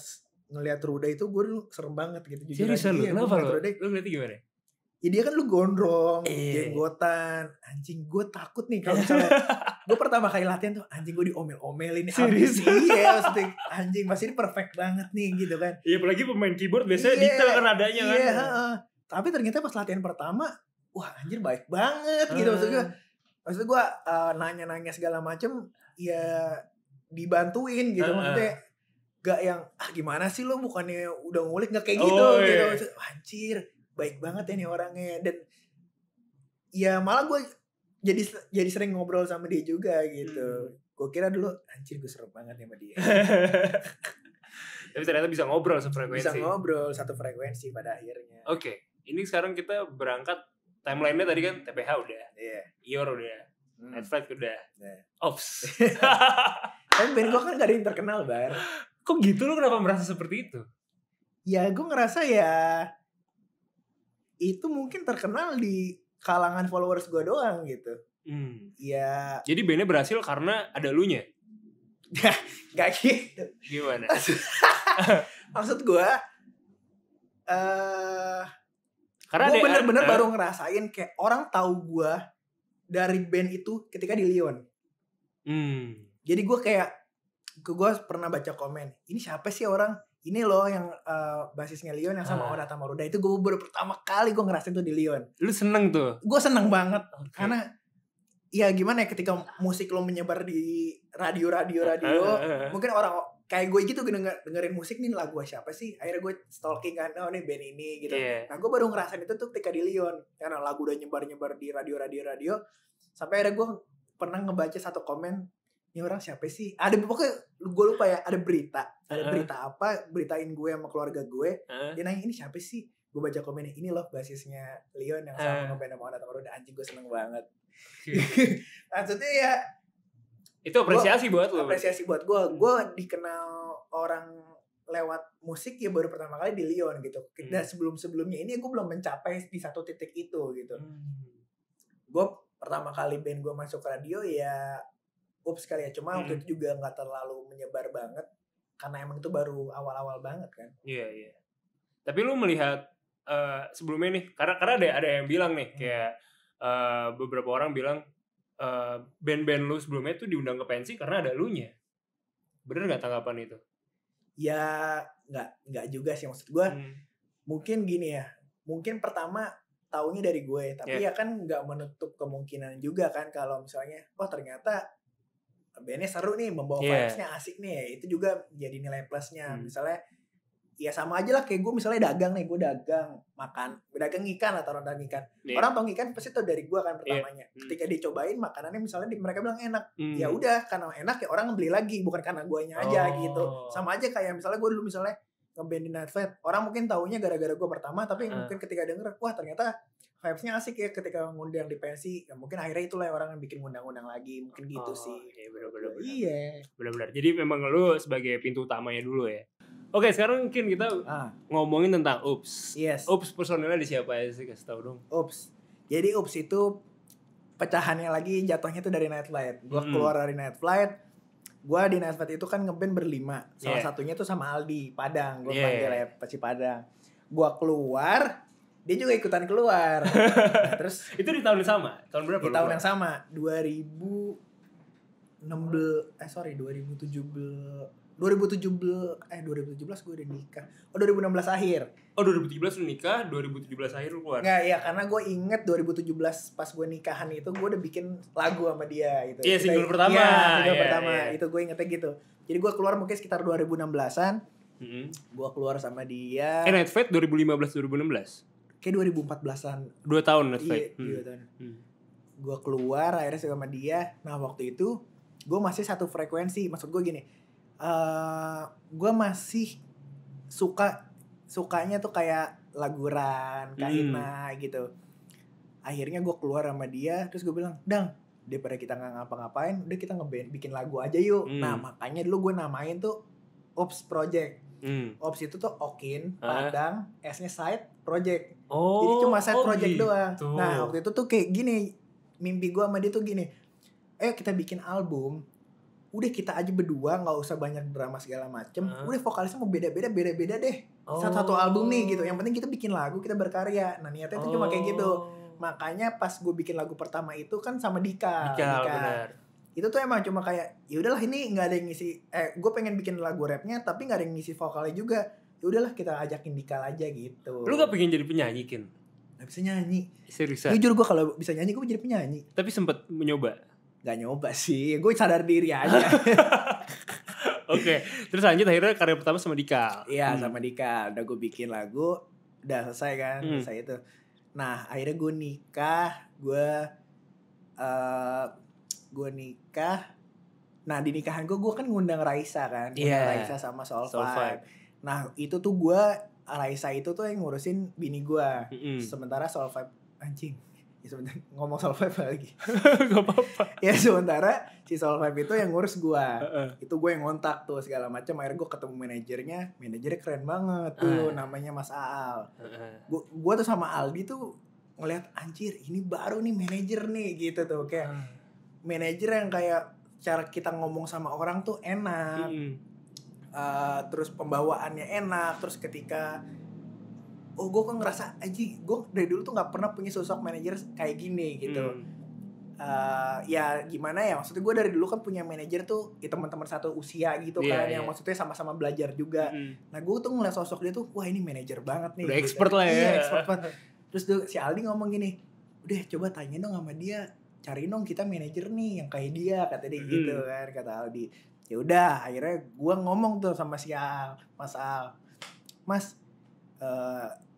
B: ngelihat Ruda itu gue dulu serem banget gitu.
A: Seriusan lu? Kenapa lo? Lu ngeliatnya gimana?
B: Ya dia kan lu gondrong, jenggotan. Anjing gue takut nih kalau misalnya gue pertama kali latihan tuh anjing gue diomel-omelin habis. Iya maksudnya anjing masih ini perfect banget nih gitu kan.
A: Iya apalagi pemain keyboard biasanya detail kan adanya kan.
B: Iya tapi ternyata pas latihan pertama wah anjir baik banget gitu. Maksud gue nanya-nanya segala macem ya dibantuin gitu. Maksudnya gak yang gimana sih lo bukannya udah ngulik gak kayak gitu gitu. Maksudnya, anjir baik banget ya nih orangnya. Dan ya malah gue jadi sering ngobrol sama dia juga gitu. Gue kira dulu anjir gue serem banget sama dia.
A: Tapi ternyata bisa ngobrol sefrekuensi.
B: Bisa ngobrol satu frekuensi pada akhirnya.
A: Oke. Ini sekarang kita berangkat. Timeline-nya tadi kan TPH udah. Ior udah. Night Flight udah. Ops.
B: Tapi band gue kan gak ada yang terkenal Bar.
A: Kok gitu lo kenapa merasa seperti itu?
B: Ya gue ngerasa ya itu mungkin terkenal di kalangan followers gue doang gitu. Ya.
A: Jadi bandnya berhasil karena ada elunya?
B: Gak gitu.
A: Gimana?
B: Maksud gue
A: karena
B: gue bener-bener baru ngerasain kayak orang tahu gue dari band itu ketika di Lyon. Jadi gue kayak gue pernah baca komen ini siapa sih orang ini loh yang basisnya Lyon yang sama Oda Tamaruda itu gue baru pertama kali gue ngerasain tuh di Lyon. Lu
A: seneng tuh?
B: Gue seneng banget karena ya gimana ya ketika musik lo menyebar di radio mungkin orang kayak gue gitu dengerin musik nih lagu siapa sih akhirnya gue stalking kan nih band ini gitu. Nah gue baru ngerasain itu tuh ketika di Lyon karena lagu udah nyebar di radio sampai akhirnya gue pernah ngebaca satu komen ini orang siapa sih? Ada pokoknya gue lupa ya. Ada berita apa? Beritain gue sama keluarga gue. Dia nanya ini siapa sih? Gue baca komennya ini loh basisnya Lyon yang sama ngeband sama Oda Tamaruda. Anjing gue seneng banget. Maksudnya ya
A: itu apresiasi buat lo.
B: Apresiasi buat gue. Gue dikenal orang lewat musik ya baru pertama kali di Lyon gitu. Dan sebelumnya ini gue belum mencapai di satu titik itu gitu. Gue pertama kali band gue masuk radio ya. Ups kali ya, cuma waktu itu juga gak terlalu menyebar banget. karena emang itu baru awal-awal banget kan.
A: Iya. Tapi lu melihat sebelumnya nih, karena ada yang bilang nih kayak beberapa orang bilang band-band lu sebelumnya tuh diundang ke pensi karena ada elunya. Bener nggak tanggapan itu?
B: Ya nggak juga sih, maksud gue mungkin gini ya, mungkin pertama taunya dari gue, tapi ya kan nggak menutup kemungkinan juga kan kalau misalnya ternyata bandnya seru nih, membawa vibes-nya asik nih, itu juga jadi nilai plusnya. Misalnya ya sama aja lah kayak gue misalnya dagang nih, gue dagang ikan atau rendang ikan. Orang tau ikan pasti tau dari gue kan pertamanya. Ketika dicobain makanannya misalnya mereka bilang enak, ya udah karena enak ya orang beli lagi, bukan karena guanya aja gitu. Sama aja kayak misalnya gue dulu misalnya ngeband di Night Flight, orang mungkin taunya gara-gara gue pertama, tapi mungkin ketika denger wah ternyata vibes-nya asik ya ketika ngundang di pensi, ya mungkin akhirnya itulah orang yang bikin ngundang-undang lagi, mungkin gitu sih.
A: Bener-bener.
B: Iya.
A: Bener-bener. Jadi memang lu sebagai pintu utamanya dulu ya. Oke, sekarang mungkin kita ngomongin tentang Oops.
B: Yes.
A: Oops personilnya di siapa aja sih? Kasih tau dong.
B: Oops. Jadi Oops itu pecahannya lagi jatuhnya tuh dari Night Flight. Gue keluar dari Night Flight. Gue di Night Flight itu kan ngeband berlima. Salah satunya tuh sama Aldi Padang. Gue panggil ya Peci Padang. Gue keluar, dia juga ikutan keluar. Nah, terus
A: itu di tahun yang sama? Tahun berapa?
B: Di tahun yang sama. 2017 gue udah nikah. 2016 akhir.
A: 2017 lu nikah, 2017 akhir lu keluar.
B: Nggak, ya karena gue inget 2017 pas gue nikahan itu gue udah bikin lagu sama dia gitu.
A: Iya, single pertama.
B: Iya, single pertama. Itu gue ingetnya gitu. Jadi gue keluar mungkin sekitar 2016-an. Gue keluar sama dia.
A: Night Flight 2015-2016?
B: Kayak 2014-an.
A: 2 tahun Night Flight.
B: Iya, 2 tahun. Gue keluar akhirnya sama dia. Nah waktu itu gue masih satu frekuensi. Maksud gue gini, gue masih sukanya tuh kayak laguran, kahina gitu. Akhirnya gue keluar sama dia, terus gue bilang, Dang, daripada kita nggak ngapa-ngapain, udah kita ngeband, bikin lagu aja yuk. Nah makanya dulu gue namain tuh Oops Project. Oops itu tuh Okin, Padang, S-nya Side Project. Jadi cuma side project gitu doang. Nah waktu itu tuh kayak gini, mimpi gue sama dia tuh gini, ayo kita bikin album, udah kita aja berdua, nggak usah banyak drama segala macem, udah vokalisnya mau beda-beda deh, satu album nih gitu, yang penting kita bikin lagu, kita berkarya. Nah niatnya tuh cuma kayak gitu. Makanya pas gue bikin lagu pertama itu kan sama Dika.
A: Benar.
B: Itu tuh emang cuma kayak ya udahlah ini nggak ada yang ngisi, gue pengen bikin lagu rapnya tapi nggak ada yang ngisi vokalnya juga, ya udahlah kita ajakin Dika aja gitu.
A: Lu gak pengen jadi penyanyi, Kin?
B: Gak bisa nyanyi.
A: Seriusan?
B: Jujur gue kalau bisa nyanyi gue jadi penyanyi.
A: Tapi sempet mencoba?
B: Gak nyoba sih, gue sadar diri aja.
A: Oke, terus lanjut akhirnya karya pertama sama Dika.
B: Iya sama Dika, udah gue bikin lagu, udah selesai kan, selesai itu. Nah akhirnya gue nikah, gue nikah. Nah di nikahan gue kan ngundang Raisa kan, Raisa sama Soul Vibe. Nah itu tuh Raisa itu tuh yang ngurusin bini gue. Sementara Soul Vibe, anjing, ya sebentar ngomong Soul Vibe lagi.
A: Gak apa-apa.
B: Ya sementara si Soul Vibe itu yang ngurus gue. Itu gue yang ngontak tuh segala macam. Akhirnya gue ketemu manajernya keren banget tuh, namanya Mas Aal. Gue tuh sama Aldi tuh ngeliat, anjir ini baru nih manajer nih gitu tuh, kayak manajer yang kayak cara kita ngomong sama orang tuh enak. Terus pembawaannya enak. Terus ketika gue kan ngerasa gue dari dulu tuh nggak pernah punya sosok manajer kayak gini gitu. Ya gimana ya, maksudnya gue dari dulu kan punya manajer tuh ya teman-teman satu usia gitu kan, yang maksudnya sama-sama belajar juga. Nah gue tuh ngeliat sosok dia tuh, wah ini manajer banget nih.
A: Udah
B: gitu.
A: expert lah ya.
B: Iya expert banget. Terus si Aldi ngomong gini, udah coba tanya dong sama dia, cari dong kita manajer nih yang kayak dia, kata dia gitu kan, kata Aldi. Ya udah akhirnya gue ngomong tuh sama si Mas Al, Mas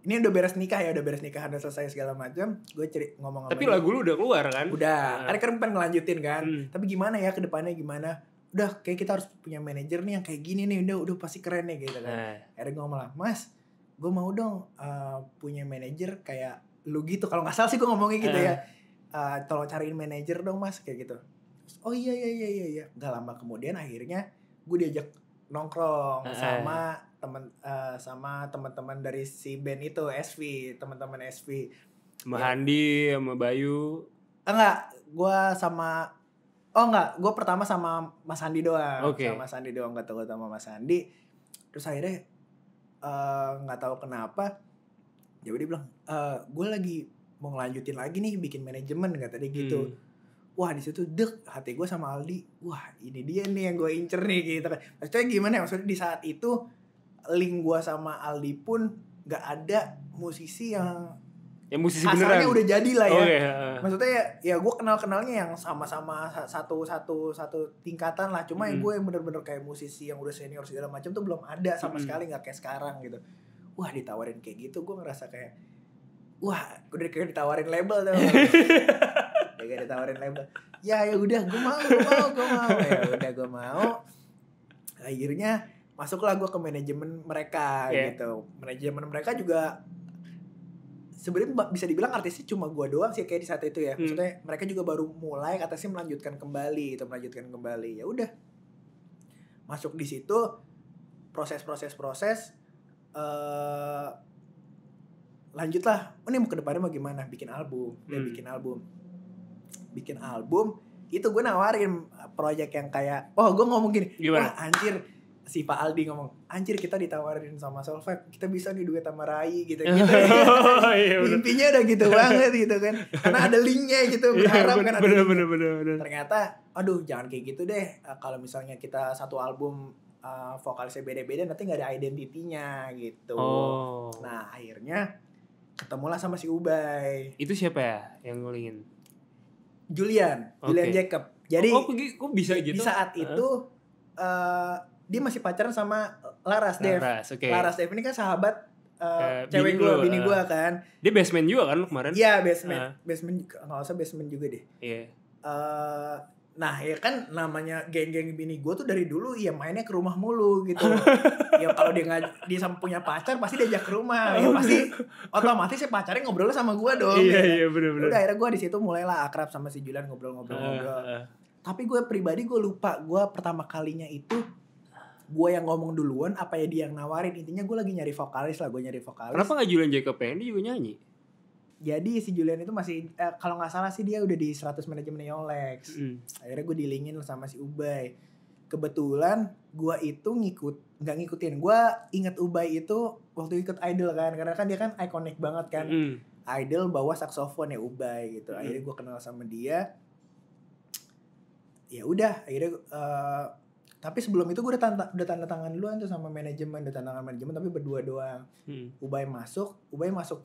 B: ini udah beres nikah ya, udah beres nikah, udah selesai segala macam. Gue ngomong sama
A: tapi
B: dia.
A: lagu lu udah keluar kan?
B: Udah, kan pengen ngelanjutin kan. Tapi gimana ya kedepannya gimana? Udah kayak kita harus punya manajer nih yang kayak gini nih, udah pasti keren nih gitu kan. Akhirnya gue ngomong lah, Mas, gue mau dong punya manajer kayak lu gitu. Kalau nggak salah sih gue ngomongnya gitu ya. Tolong cariin manajer dong Mas, kayak gitu. Terus, oh iya. Gak lama kemudian akhirnya gue diajak nongkrong sama teman-teman dari si band itu, SV, teman-teman SV.
A: Sama Handi, sama Bayu.
B: Enggak, gue sama Oh enggak, gue pertama sama Mas Andi doang.
A: Oke.
B: Sama Mas Andi doang, ketemu sama Mas Andi. Terus akhirnya nggak tahu kenapa, ya udah dia bilang, gue lagi mau ngelanjutin lagi nih bikin manajemen kata dia gitu. Wah di situ hati gue sama Aldi, wah ini dia nih yang gue incer nih gitu kan. Maksudnya gimana ya, maksudnya di saat itu link gue sama Aldi pun nggak ada musisi yang
A: musisi
B: asalnya
A: beneran
B: udah jadi lah ya.
A: Okay.
B: Maksudnya ya gue kenalnya yang sama-sama satu tingkatan lah. Cuma yang gue yang bener-bener kayak musisi yang udah senior segala macam tuh belum ada sama sekali, nggak kayak sekarang gitu. Wah ditawarin kayak gitu gue ngerasa kayak wah udah kayak ditawarin label tuh. Kayak ditawarin label. Ya udah gue mau. Ya udah gue mau. Akhirnya masuklah gue ke manajemen mereka gitu. Manajemen mereka juga sebenarnya bisa dibilang artisnya cuma gue doang sih kayak di saat itu ya. Maksudnya mereka juga baru mulai kata sih melanjutkan kembali. Ya udah. Masuk di situ proses lanjutlah. Oh ini mau ke depannya mau gimana? Bikin album. Bikin album itu gue nawarin proyek yang kayak gue ngomong gini.
A: Gimana?
B: Wah anjir, si Pak Aldi ngomong, anjir kita ditawarin sama Soul Vibe, kita bisa nih duet sama Rai gitu.
A: Iya,
B: mimpinya udah gitu banget gitu kan, karena ada linknya gitu, berharap kan ada
A: bener.
B: Ternyata aduh jangan kayak gitu deh, kalau misalnya kita satu album vokalisnya beda-beda nanti nggak ada identitinya gitu. Nah akhirnya ketemulah sama si Ubay.
A: Itu siapa ya yang ngulingin?
B: Julian Jacob. Jadi
A: kok bisa gitu?
B: Di saat itu dia masih pacaran sama Laras Dev. Laras Dev ini kan sahabat cewek gue, bini gue kan.
A: Dia basement juga kan kemarin?
B: Iya basement nggak usah basement juga deh.
A: Iya.
B: Nah ya kan namanya geng-geng bini gue tuh dari dulu ya mainnya ke rumah mulu gitu. Ya kalau dia sama punya pacar pasti diajak ke rumah. Ya pasti otomatis ya pacarnya ngobrol sama gue dong.
A: Iya bener.
B: Udah akhirnya gue di situ mulailah akrab sama si Julian, ngobrol. Tapi gue pribadi gue lupa, gue pertama kalinya itu gue yang ngomong duluan apa ya dia yang nawarin. Intinya gue lagi nyari vokalis.
A: Kenapa gak Julian Jacob ya? Dia juga nyanyi.
B: Jadi si Julian itu masih kalau nggak salah sih dia udah di 100 manajemen Yolex. Akhirnya gue dilingin sama si Ubay. Kebetulan gue itu nggak ngikutin. Gue inget Ubay itu waktu ikut Idol kan, karena kan dia kan ikonik banget kan. Idol bawa saksofon ya Ubay gitu. Akhirnya gue kenal sama dia. Ya udah akhirnya tapi sebelum itu gue udah tanda tangan duluan tuh sama manajemen, tapi berdua doang. Ubay masuk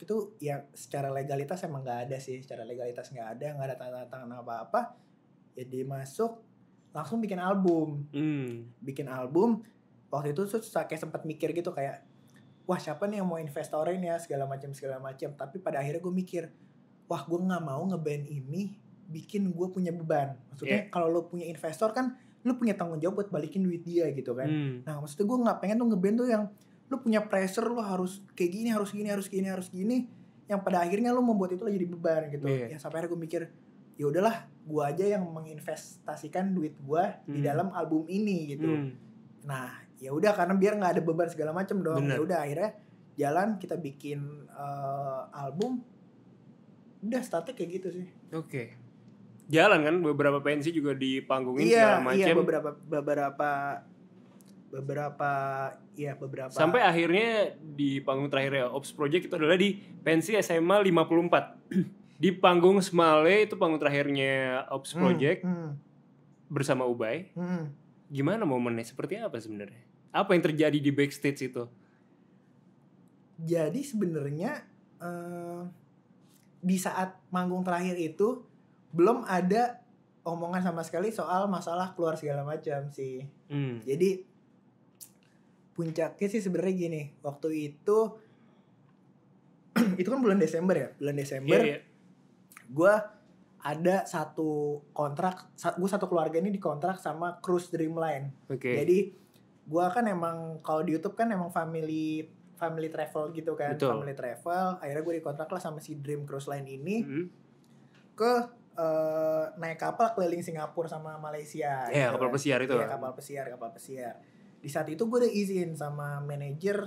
B: itu ya secara legalitas emang nggak ada sih, nggak ada tanda tangan apa-apa. Ya dia masuk langsung bikin album. Waktu itu tuh kayak sempat mikir gitu kayak, wah siapa nih yang mau investorin ya segala macam. Tapi pada akhirnya gue mikir, wah gue nggak mau ngeband ini bikin gue punya beban. Maksudnya kalau lo punya investor kan lu punya tanggung jawab buat balikin duit dia gitu kan. Nah maksudnya gue nggak pengen tuh ngeband tuh yang lu punya pressure, lu harus kayak gini, harus gini, yang pada akhirnya lu membuat itu jadi beban gitu. Ya sampai akhirnya gue mikir, ya udahlah, gue aja yang menginvestasikan duit gue di dalam album ini gitu. Nah ya udah, karena biar nggak ada beban segala macam dong. Ya udah akhirnya jalan, kita bikin album, udah startnya kayak gitu sih.
A: Oke. Jalan kan, beberapa pensi juga dipanggungin segala macam.
B: Iya, beberapa.
A: Sampai akhirnya di panggung terakhirnya Ops Project itu adalah di pensi SMA 54. Di panggung Smale itu panggung terakhirnya Ops Project bersama Ubay. Gimana momennya? Seperti apa sebenarnya? Apa yang terjadi di backstage itu?
B: Jadi sebenarnya di saat manggung terakhir itu belum ada omongan sama sekali soal masalah keluar segala macam sih. Jadi puncaknya sih sebenarnya gini, waktu itu kan bulan Desember ya, gue ada satu kontrak, gue satu keluarga ini dikontrak sama Cruise Dreamline. Jadi gue kan emang kalau di YouTube kan emang family travel gitu kan.
A: Betul.
B: Family travel, akhirnya gue dikontrak lah sama si Dream Cruise Line ini ke naik kapal keliling Singapura sama Malaysia.
A: Iya, gitu kapal kan. Pesiar itu.
B: Iya, kapal pesiar. Di saat itu gue udah izin sama manajer.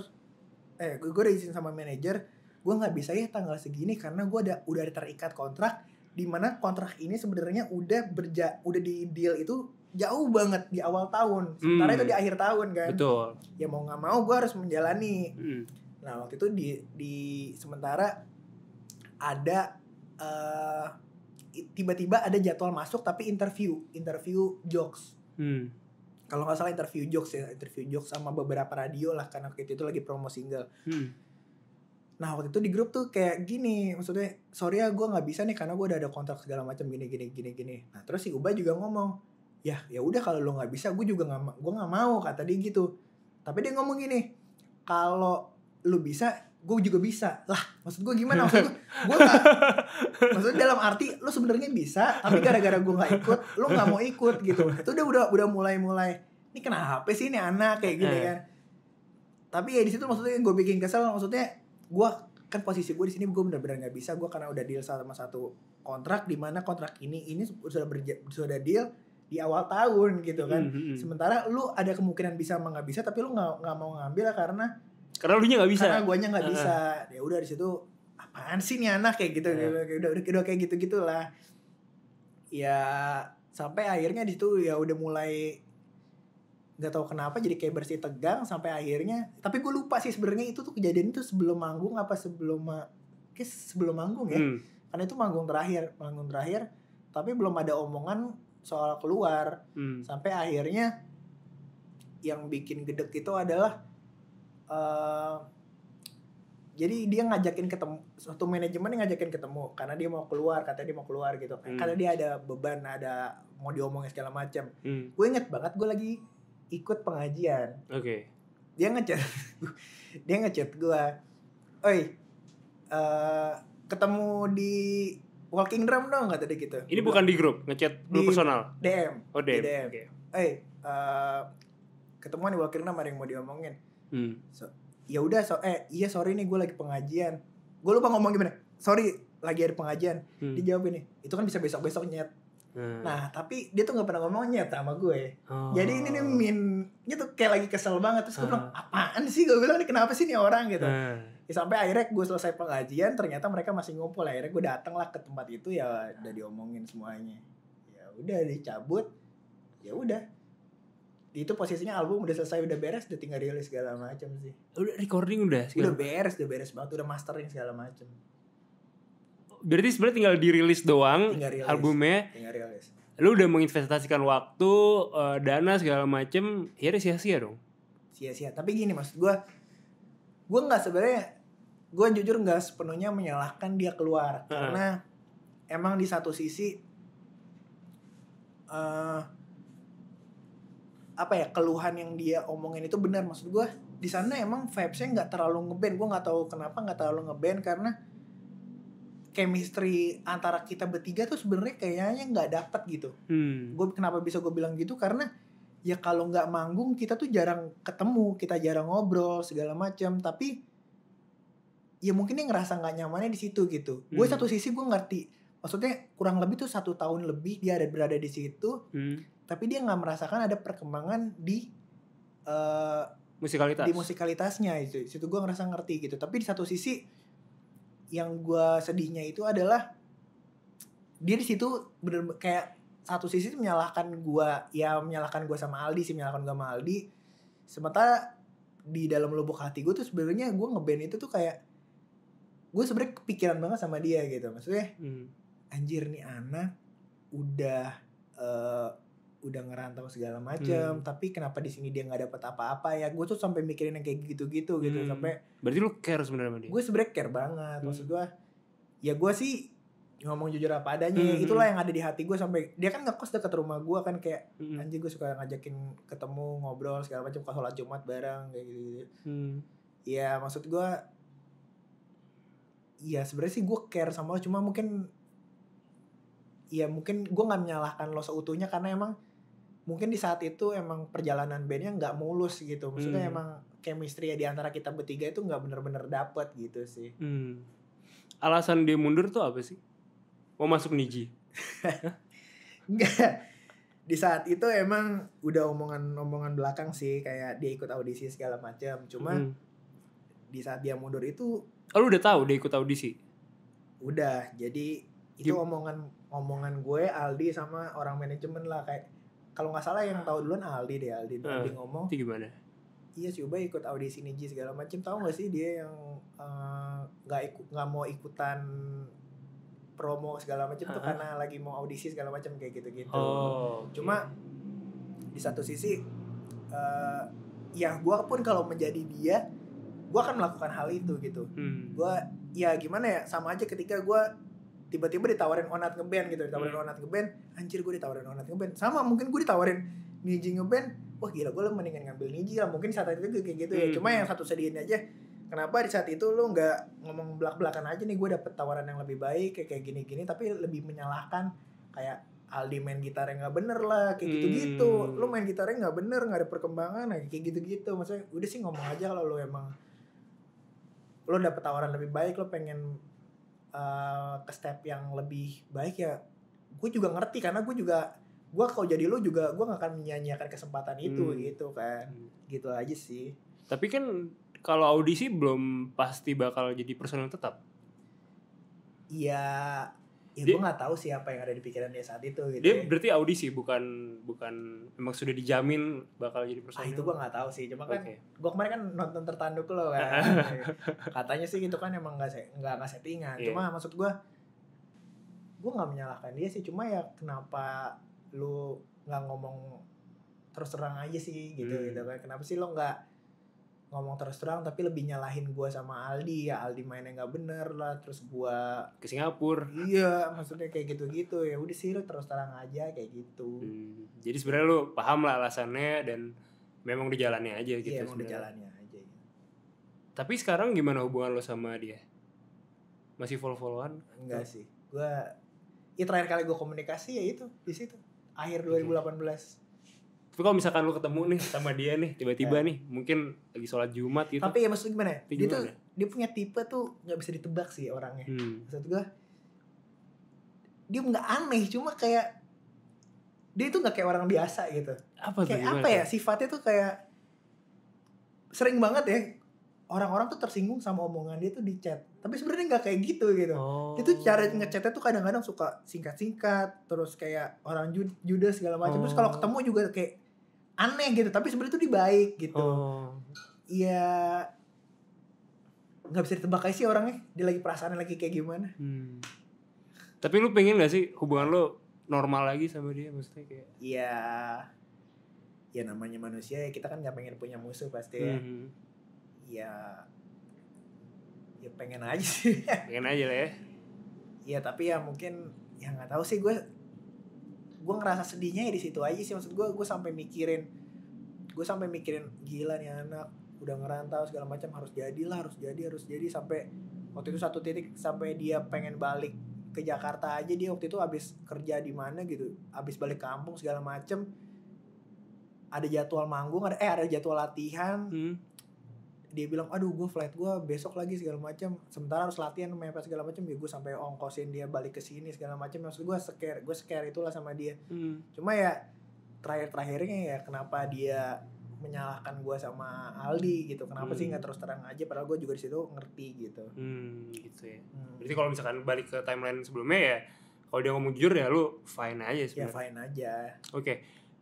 B: Gue udah izin sama manajer, gue nggak bisa ya tanggal segini karena gue udah terikat kontrak dimana kontrak ini sebenarnya udah di deal itu jauh banget di awal tahun, sementara itu di akhir tahun kan.
A: Betul.
B: Ya mau nggak mau gue harus menjalani. Nah waktu itu di sementara ada tiba-tiba ada jadwal masuk tapi interview jokes. Kalau nggak salah interview jokes sama beberapa radio lah, karena waktu itu lagi promo single. Nah waktu itu di grup tuh kayak gini, maksudnya sorry ya gue nggak bisa nih karena gue udah ada kontrak segala macam gini. Nah terus si Ubay juga ngomong, ya udah kalau lo nggak bisa gue nggak mau, kata dia gitu. Tapi dia ngomong gini, kalau lo bisa gue juga bisa lah. Maksud gue gimana? Maksud gue nggak, maksudnya dalam arti lo sebenarnya bisa, tapi gara-gara gue nggak ikut, lo nggak mau ikut gitu. Itu udah mulai ini kenapa sih ini anak kayak gini kan. Tapi ya di situ maksudnya gue bikin kesel, maksudnya gue kan posisi gue di sini gue benar-benar nggak bisa, gue karena udah deal sama satu kontrak, di mana kontrak ini sudah deal di awal tahun gitu kan. Sementara lu ada kemungkinan bisa sama nggak bisa, tapi lu nggak mau ngambil karena
A: lu nya nggak bisa,
B: karena guanya nggak bisa. Ya udah di situ apaan sih nih anak kayak gitu. Udah kayak gitu gitulah ya, sampai akhirnya di situ ya udah mulai nggak tahu kenapa jadi kayak bersih tegang sampai akhirnya. Tapi gue lupa sih sebenarnya itu tuh kejadian itu sebelum manggung apa sebelum manggung ya. Karena itu manggung terakhir tapi belum ada omongan soal keluar. Sampai akhirnya yang bikin gedek itu adalah jadi dia ngajakin ketemu, suatu manajemen yang ngajakin ketemu karena dia mau keluar, katanya dia mau keluar gitu. Karena dia ada beban, ada mau diomongin segala macam. Gue inget banget gue lagi ikut pengajian. Dia ngechat gue, oi ketemu di Walking Drum dong, kata dia gitu.
A: Ini bukan di grup, ngechat lu personal.
B: DM.
A: Oh DM.
B: Oi ketemuan di Walking Drum, ada yang mau diomongin. Ya udah iya sorry nih gue lagi pengajian. Gue lupa ngomong gimana. Sorry lagi ada pengajian. Dia jawab ini, itu kan bisa besok nyet. Nah tapi dia tuh nggak pernah ngomong nyet sama gue. Jadi ini nih minnya tuh kayak lagi kesel banget. Terus gue bilang apaan sih, gue bilang nih kenapa sih nih orang gitu. Ya, sampai akhirnya gue selesai pengajian, ternyata mereka masih ngumpul. Akhirnya gue datang lah ke tempat itu, ya udah diomongin semuanya. Ya udah dicabut. Ya udah. Itu posisinya album udah selesai, udah beres, udah tinggal rilis segala macam sih.
A: Udah recording udah
B: beres banget, udah mastering segala macam.
A: Berarti sebenarnya tinggal dirilis doang, albumnya.
B: Tinggal rilis.
A: Lu udah menginvestasikan waktu, dana segala macam, akhirnya sia-sia dong.
B: Sia-sia. Tapi gini maksud gue nggak, sebenarnya gue jujur nggak sepenuhnya menyalahkan dia keluar, karena emang di satu sisi keluhan yang dia omongin itu benar. Maksud gue di sana emang vibesnya nggak terlalu ngeband. Gue nggak tahu kenapa nggak terlalu ngeband, karena chemistry antara kita bertiga tuh sebenarnya kayaknya nggak dapet gitu. Gue kenapa bisa gue bilang gitu, karena ya kalau nggak manggung kita tuh jarang ketemu, kita jarang ngobrol segala macam. Tapi ya mungkin dia ngerasa nggak nyamannya di situ gitu. Gue satu sisi gue ngerti, maksudnya kurang lebih tuh 1 tahun lebih dia berada di situ. Tapi dia nggak merasakan ada perkembangan di musikalitasnya itu. Situ gue ngerasa ngerti gitu. Tapi di satu sisi yang gue sedihnya itu adalah dia di situ bener kayak satu sisi menyalahkan gue sama Aldi sih, sementara di dalam lubuk hati gue tuh sebenarnya gue ngeband itu tuh kayak gue sebenarnya kepikiran banget sama dia gitu. Maksudnya anjir nih anak udah ngerantau segala macam, tapi kenapa di sini dia nggak dapat apa-apa ya? Gue tuh sampai mikirin yang kayak gitu-gitu gitu. Sampai
A: berarti lu care sebenarnya sama dia? Gue
B: sebenarnya care banget. Maksud gue ya gue sih ngomong jujur apa adanya. Itulah yang ada di hati gue. Sampai dia kan ngekos dekat rumah gue kan, kayak anjir gue suka ngajakin ketemu, ngobrol segala macam, kalau sholat Jumat bareng kayak gitu. Ya maksud gue ya sebenarnya sih gue care sama lo, cuma mungkin gue nggak menyalahkan lo seutuhnya, karena emang mungkin di saat itu emang perjalanan bandnya nggak mulus gitu. Maksudnya emang chemistry ya di antara kita bertiga itu nggak bener-bener dapet gitu sih.
A: Alasan dia mundur tuh apa sih? Mau masuk Niji?
B: Enggak. Di saat itu emang udah omongan belakang sih, kayak dia ikut audisi segala macam. Cuma di saat dia mundur itu,
A: lu udah tahu dia ikut audisi?
B: Udah. Jadi itu omongan gue, Aldi sama orang manajemen lah, kayak kalau nggak salah yang tahu duluan Aldi ngomong.
A: Itu gimana?
B: Iya si Ubay ikut audisi Niji segala macam, tahu nggak sih dia yang nggak mau ikutan promo segala macam tuh karena lagi mau audisi segala macam kayak gitu-gitu. Cuma di satu sisi ya gue pun kalau menjadi dia, gue akan melakukan hal itu gitu. Gue ya gimana ya, sama aja ketika gue tiba-tiba ditawarin Onat ngeband gitu, Onat ngeband, anjir gue ditawarin Onat ngeband, sama mungkin gue ditawarin Niji ngeband, wah gila gue mendingan ngambil Niji lah, mungkin saat itu kayak gitu ya. Cuma yang satu sedihnya aja, kenapa di saat itu lu nggak ngomong belak-belakan aja nih, gue dapet tawaran yang lebih baik kayak gini-gini, tapi lebih menyalahkan kayak Aldi main gitarnya nggak bener lah kayak gitu-gitu, lu main gitarnya nggak bener, nggak ada perkembangan kayak gitu-gitu. Maksudnya udah sih ngomong aja kalau lu emang lu dapet tawaran lebih baik, lu pengen ke step yang lebih baik ya gue juga ngerti, karena gue kalau jadi lu juga gue gak akan menyanyiakan kesempatan itu gitu kan. Gitu aja sih.
A: Tapi kan kalau audisi belum pasti bakal jadi personel tetap.
B: Iya, gue gak tahu sih apa yang ada di pikiran dia saat itu gitu.
A: Dia berarti audisi bukan memang sudah dijamin bakal jadi personel.
B: Itu gue gak tahu sih, cuma kan gue kemarin kan nonton Tertanduk lo kan. Katanya sih gitu kan emang gak settingan. Cuma maksud gue gak menyalahkan dia sih, cuma ya kenapa lu nggak ngomong terus terang aja sih gitu kan. Kenapa sih lo nggak ngomong terus terang tapi lebih nyalahin gue sama Aldi, ya Aldi mainnya nggak bener lah, terus gue
A: ke Singapura.
B: Iya, maksudnya kayak gitu ya udah sih lo terus terang aja kayak gitu.
A: Jadi sebenarnya lu paham lah alasannya dan memang udah jalannya aja gitu.
B: Iya, udah jalannya aja.
A: Tapi sekarang gimana hubungan lo sama dia? Masih follow-followan?
B: Enggak sih, gue terakhir kali gue komunikasi ya itu di situ akhir 2018.
A: Tapi kalau misalkan lu ketemu nih sama dia nih tiba-tiba nih mungkin lagi sholat Jumat gitu.
B: Tapi ya maksud gimana ya? Dia punya tipe tuh nggak bisa ditebak sih orangnya. Maksud gue dia nggak aneh, cuma kayak dia itu nggak kayak orang biasa gitu. Kayak apa ya, sifatnya tuh kayak sering banget ya orang-orang tuh tersinggung sama omongan dia tuh di chat, tapi sebenarnya nggak kayak gitu. Dia tuh cara ngechatnya tuh kadang-kadang suka singkat-singkat, terus kayak orang judes segala macam. Terus kalau ketemu juga kayak aneh gitu, tapi sebenarnya tuh dia baik gitu. Iya, nggak bisa ditebak aja sih orangnya, dia lagi perasaannya lagi kayak gimana.
A: Tapi lu pengen nggak sih hubungan lu normal lagi sama dia, maksudnya kayak?
B: Iya, ya namanya manusia ya, kita kan nggak pengen punya musuh pasti ya. Ya pengen aja sih.
A: Pengen aja lah ya.
B: Iya, tapi ya mungkin ya nggak tahu sih, gue ngerasa sedihnya ya di situ aja sih. Maksud gue sampai mikirin gila nih anak udah ngerantau segala macam, harus jadi sampai waktu itu satu titik sampai dia pengen balik ke Jakarta aja. Dia waktu itu habis kerja di mana gitu, habis balik kampung segala macam, ada jadwal manggung, ada jadwal latihan. Dia bilang, aduh gue flight gue besok lagi segala macam, sementara harus latihan mepet segala macam. Ya gue sampai ongkosin dia balik ke sini segala macam. Maksud gue scare itulah sama dia. Cuma ya terakhirnya ya kenapa dia menyalahkan gue sama Aldi gitu, kenapa sih nggak terus terang aja, padahal gue juga di situ ngerti gitu.
A: Gitu ya. Berarti kalau misalkan balik ke timeline sebelumnya ya, kalau dia ngomong jujur ya lu fine aja sebenarnya.
B: Ya fine aja.
A: Oke.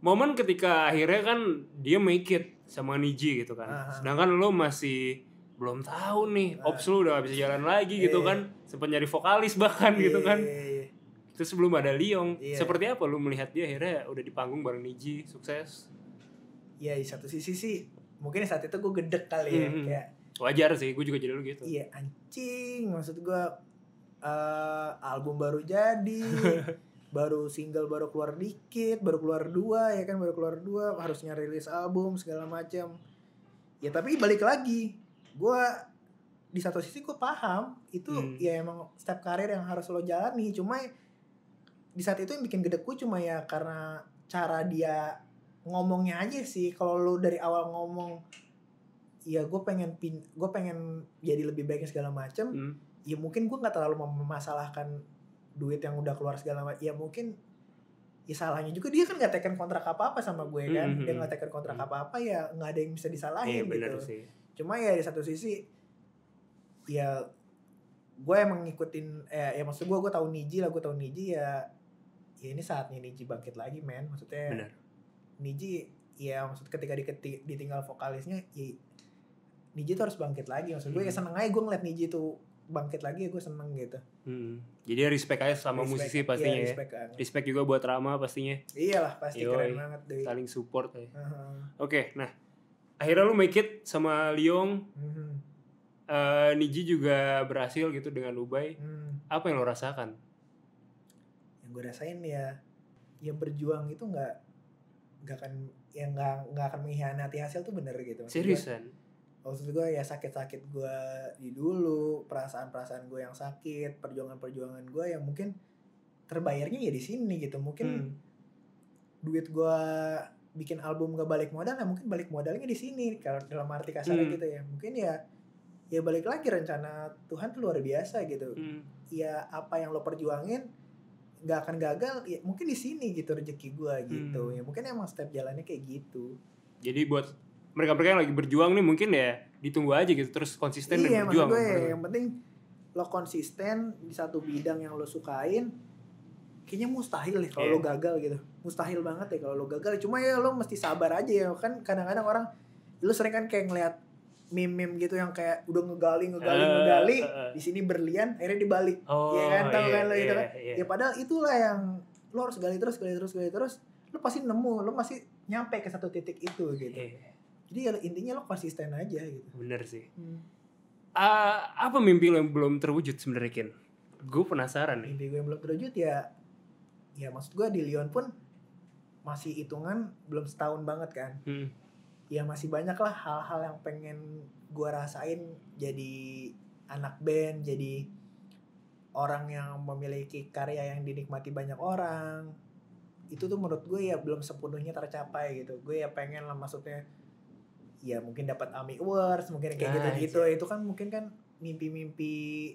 A: Momen ketika akhirnya kan dia make it sama Niji gitu kan. Sedangkan lu masih belum tahu nih, ops lu udah gak bisa jalan lagi gitu kan. Sempat nyari vokalis bahkan gitu kan. Terus sebelum ada Liong, seperti apa lu melihat dia akhirnya udah di panggung bareng Niji, sukses?
B: Ya di satu sisi sih mungkin saat itu gue gedek kali ya, kayak
A: wajar sih, gue juga jadi lu gitu.
B: Iya anjing, maksud gue album baru jadi baru single baru keluar dikit, baru keluar 2 ya kan, baru keluar 2, harusnya rilis album segala macam. Ya tapi balik lagi, gue di satu sisi gue paham itu ya emang step karir yang harus lo jalani. Cuma di saat itu yang bikin gede gue cuma ya karena cara dia ngomongnya aja sih. Kalau lo dari awal ngomong ya gue pengen jadi lebih baik segala macam, ya mungkin gue nggak terlalu memasalahkan duit yang udah keluar segala macam. Ya mungkin ya salahnya juga dia kan nggak teken kontrak apa-apa sama gue kan. Dia nggak teken kontrak apa-apa, ya nggak ada yang bisa disalahin gitu.
A: Sih.
B: Cuma ya di satu sisi ya gue emang ngikutin ya maksud gue tahu Niji lah, gue tahu Niji ya ini saatnya Niji bangkit lagi men, maksudnya
A: Bener.
B: Niji ya maksud ketika ditinggal vokalisnya ya, Niji tuh harus bangkit lagi, maksud gue ya seneng aja gue ngeliat Niji tuh bangkit lagi, gue seneng gitu.
A: Jadi respect aja sama musisi pastinya ya. Respect juga buat Rama pastinya.
B: Iyalah pasti. Keren banget deh.
A: Saling support ya. Oke, nah akhirnya lu make it sama Lyong. Niji juga berhasil gitu dengan Ubay. Apa yang lo rasakan?
B: Yang gue rasain ya berjuang itu nggak akan mengkhianati hasil tuh bener gitu.
A: Seriusan?
B: Maksud gue ya sakit-sakit gue di dulu, perasaan-perasaan gue yang sakit, perjuangan-perjuangan gue yang mungkin terbayarnya ya di sini gitu. Mungkin duit gue bikin album gak balik modal, nah mungkin balik modalnya di sini kalau dalam arti kasarnya gitu ya. Mungkin ya balik lagi rencana Tuhan tuh luar biasa gitu. Ya apa yang lo perjuangin nggak akan gagal, ya mungkin di sini gitu rezeki gue gitu. Ya mungkin emang step jalannya kayak gitu.
A: Jadi buat mereka-mereka yang lagi berjuang nih mungkin ya ditunggu aja gitu, terus konsisten dan berjuang.
B: Iya, maksud gue yang penting lo konsisten di satu bidang yang lo sukain. Kayaknya mustahil deh kalau lo gagal gitu. Mustahil banget ya kalau lo gagal. Cuma ya lo mesti sabar aja ya. Kan kadang-kadang orang, lo sering kan kayak ngeliat meme gitu yang kayak udah ngegali di sini berlian akhirnya dibalik. Iya kan, tahu kan lo gitu kan. Ya padahal itulah yang lo harus gali terus. Lo pasti nemu, lo masih nyampe ke satu titik itu gitu. Jadi ya intinya lo konsisten aja gitu.
A: Bener sih. Apa mimpi lo yang belum terwujud sebenarnya, Ken? Gue penasaran nih.
B: Mimpi gue yang belum terwujud ya maksud gue di Lyon pun masih hitungan belum setahun banget kan. Ya masih banyak lah hal-hal yang pengen gue rasain jadi anak band, jadi orang yang memiliki karya yang dinikmati banyak orang. Itu tuh menurut gue ya belum sepenuhnya tercapai gitu. Gue ya pengen lah, maksudnya ya mungkin dapat AMI Awards, mungkin kayak gitu-gitu. Itu kan mungkin kan mimpi-mimpi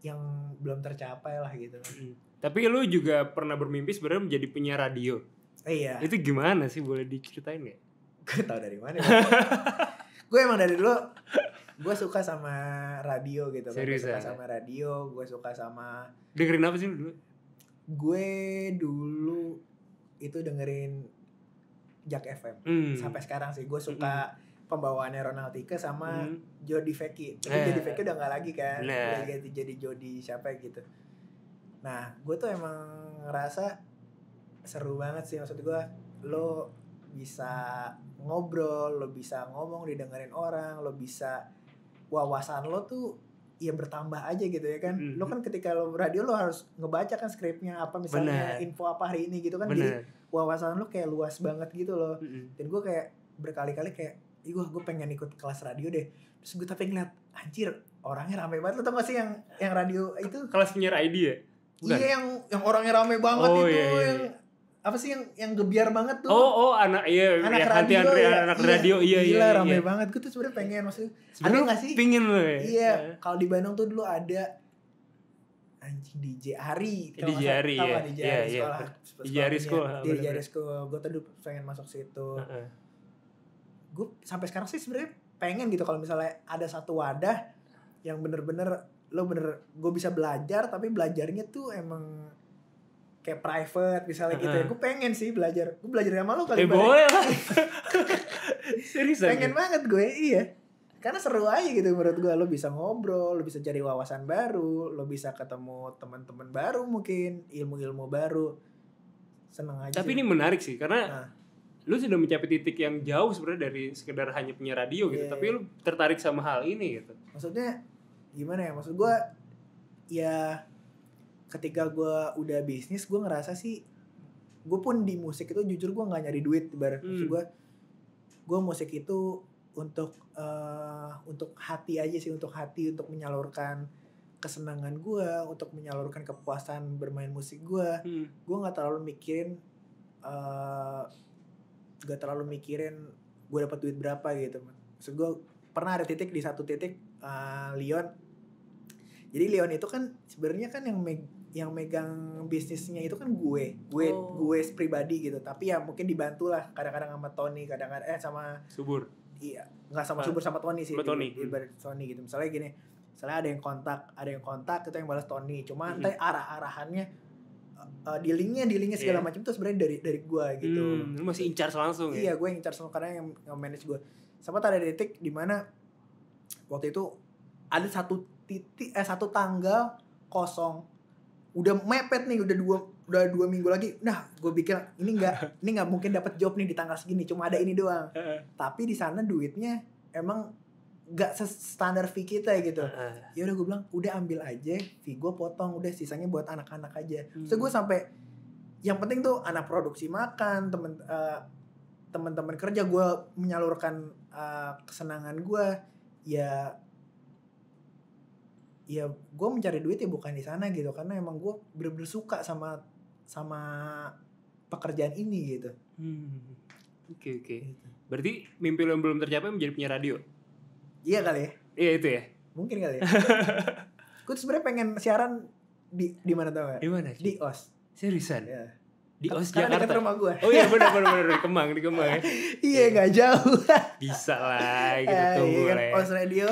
B: yang belum tercapai lah gitu.
A: Tapi lu juga pernah bermimpi sebenarnya menjadi penyiar radio.
B: Iya.
A: Itu gimana sih, boleh diceritain gak?
B: Gue tau dari mana. Gue emang dari dulu gue suka sama radio gitu. Gue suka sama radio, gue suka sama.
A: Dengerin apa sih lu dulu?
B: Gue dulu itu dengerin Jak FM. Sampai sekarang sih gue suka pembawaannya Ronald Tika sama Jody Feki. Tapi Jody Feki udah gak lagi kan. Udah ganti jadi Jody siapa gitu. Nah gue tuh emang ngerasa seru banget sih. Maksud gue lo bisa ngobrol, lo bisa ngomong didengerin orang, lo bisa wawasan lo tuh ya bertambah aja gitu ya kan. Lo kan ketika lo radio lo harus ngebaca kan skripnya apa misalnya. Info apa hari ini gitu kan. Jadi wawasan lo kayak luas banget gitu loh. Dan gue kayak berkali-kali kayak gue pengen ikut kelas radio deh. Terus gue tapi ngeliat anjir orangnya rame banget. Lo tau gak sih yang radio itu
A: kelas penyiar ID ya? Bukan?
B: Iya yang orangnya rame banget itu yang apa sih yang gebiar banget tuh?
A: Anak radio anak radio
B: Gila, rame banget. Gue tuh sebenarnya pengen, maksudnya ada nggak sih?
A: Pingin lo ya.
B: Iya. Kalau di Bandung tuh dulu ada anjing DJ Ari.
A: DJ Ari ya. DJ Ari sekolah.
B: DJ Ari sekolah. Gue tuh dulu pengen masuk situ. Gue sampai sekarang sih sebenarnya pengen gitu kalau misalnya ada satu wadah yang bener-bener gue bisa belajar, tapi belajarnya tuh emang kayak private misalnya gitu ya. Gue pengen sih belajar. Gue belajar sama lo kali.
A: Boleh lah. Seriusan.
B: Pengen banget gue, iya. Karena seru aja gitu menurut gue. Lo bisa ngobrol, lo bisa cari wawasan baru, lo bisa ketemu teman-teman baru mungkin, ilmu-ilmu baru. Seneng aja.
A: Tapi ini menarik sih karena lu sudah mencapai titik yang jauh sebenarnya dari sekedar hanya penyiar radio gitu. Tapi lu tertarik sama hal ini gitu.
B: Maksudnya gimana ya? Maksud gue ya ketika gue udah bisnis, gue ngerasa sih gue pun di musik itu jujur gue nggak nyari duit. Maksud gue musik itu untuk hati aja sih, untuk untuk menyalurkan kesenangan gue, untuk menyalurkan kepuasan bermain musik gue. Gue nggak terlalu mikirin gue dapat duit berapa gitu. Maksud gue pernah ada titik di satu titik Lyon. Jadi Lyon itu kan sebenarnya kan yang megang bisnisnya itu kan gue pribadi gitu. Tapi ya mungkin dibantu lah kadang-kadang sama Tony, kadang-kadang sama
A: Subur.
B: Iya, nggak sama Subur, sama Tony sih.
A: Tony.
B: Di Tony gitu. Misalnya gini, Misalnya ada yang kontak itu yang balas Tony. Cuma entah arah-arahannya di linknya segala macam tuh sebenarnya dari gue gitu.
A: Lu masih in charge langsung ya?
B: Iya, gue yang in charge langsung karena yang manage gue. Sempat ada detik di mana waktu itu ada satu tanggal kosong. Udah mepet nih, udah 2 minggu lagi. Nah, gue pikir ini nggak mungkin dapat job nih di tanggal segini, cuma ada ini doang. Tapi di sana duitnya emang nggak standar fee kita gitu. Ya udah gue bilang, udah ambil aja, fee gue potong, udah sisanya buat anak-anak aja. So gue sampai yang penting tuh anak produksi makan, teman-teman kerja, gue menyalurkan kesenangan gue. Ya gue mencari duit ya bukan di sana gitu, karena emang gue bener-bener suka sama pekerjaan ini gitu.
A: Oke. Berarti mimpi lo yang belum tercapai menjadi penyiar radio?
B: Iya kali ya.
A: Iya itu ya.
B: Mungkin kali ya. Gue sebenarnya pengen siaran di mana tau gak?
A: Di mana?
B: Di OS.
A: Seriusan?
B: Ya.
A: Di OS
B: Karena
A: Jakarta.
B: dekat rumah gue.
A: Oh iya benar di Kemang ya.
B: Iya nggak jauh.
A: Bisa lah kita tunggu
B: kan,
A: lah ya.
B: OS Radio.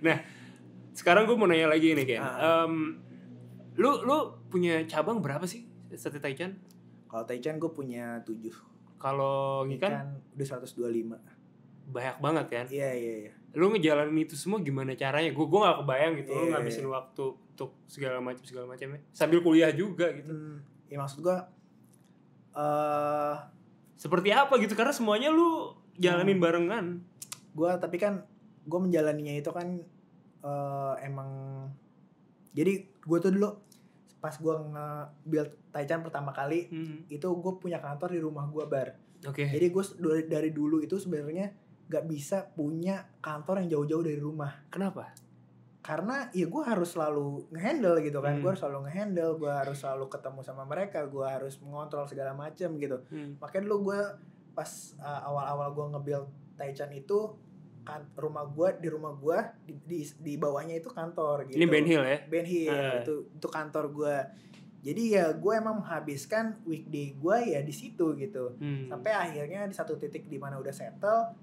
A: Nah sekarang gue mau nanya lagi nih Ken. Lu punya cabang berapa sih Sate Taichan?
B: Kalau Taichan gue punya 7.
A: Kalau Ngikan
B: udah 125.
A: Banyak banget kan?
B: Iya.
A: Lu ngejalanin itu semua gimana caranya? Gue gak kebayang gitu. Lu ngabisin waktu untuk segala macamnya sambil kuliah juga gitu.
B: Ya maksud gue
A: seperti apa gitu, karena semuanya lu jalanin barengan.
B: Tapi kan gue menjalaninya itu kan emang, jadi gue tuh dulu pas gue nge-build Taichan pertama kali, itu gue punya kantor di rumah gue bar. Jadi gue dari dulu itu sebenarnya gak bisa punya kantor yang jauh-jauh dari rumah.
A: Kenapa?
B: Karena ya gue harus selalu nge-handle gitu kan. Gue harus selalu nge-handle, gue harus selalu ketemu sama mereka, gue harus mengontrol segala macam gitu. Makanya dulu gue pas awal-awal gue nge-build Taichan itu, rumah gue di bawahnya itu kantor gitu.
A: Ini Ben Hill ya?
B: Ben Hill, itu kantor gue. Jadi ya gue emang menghabiskan weekday gue ya di situ gitu. Sampai akhirnya di satu titik di mana udah settle,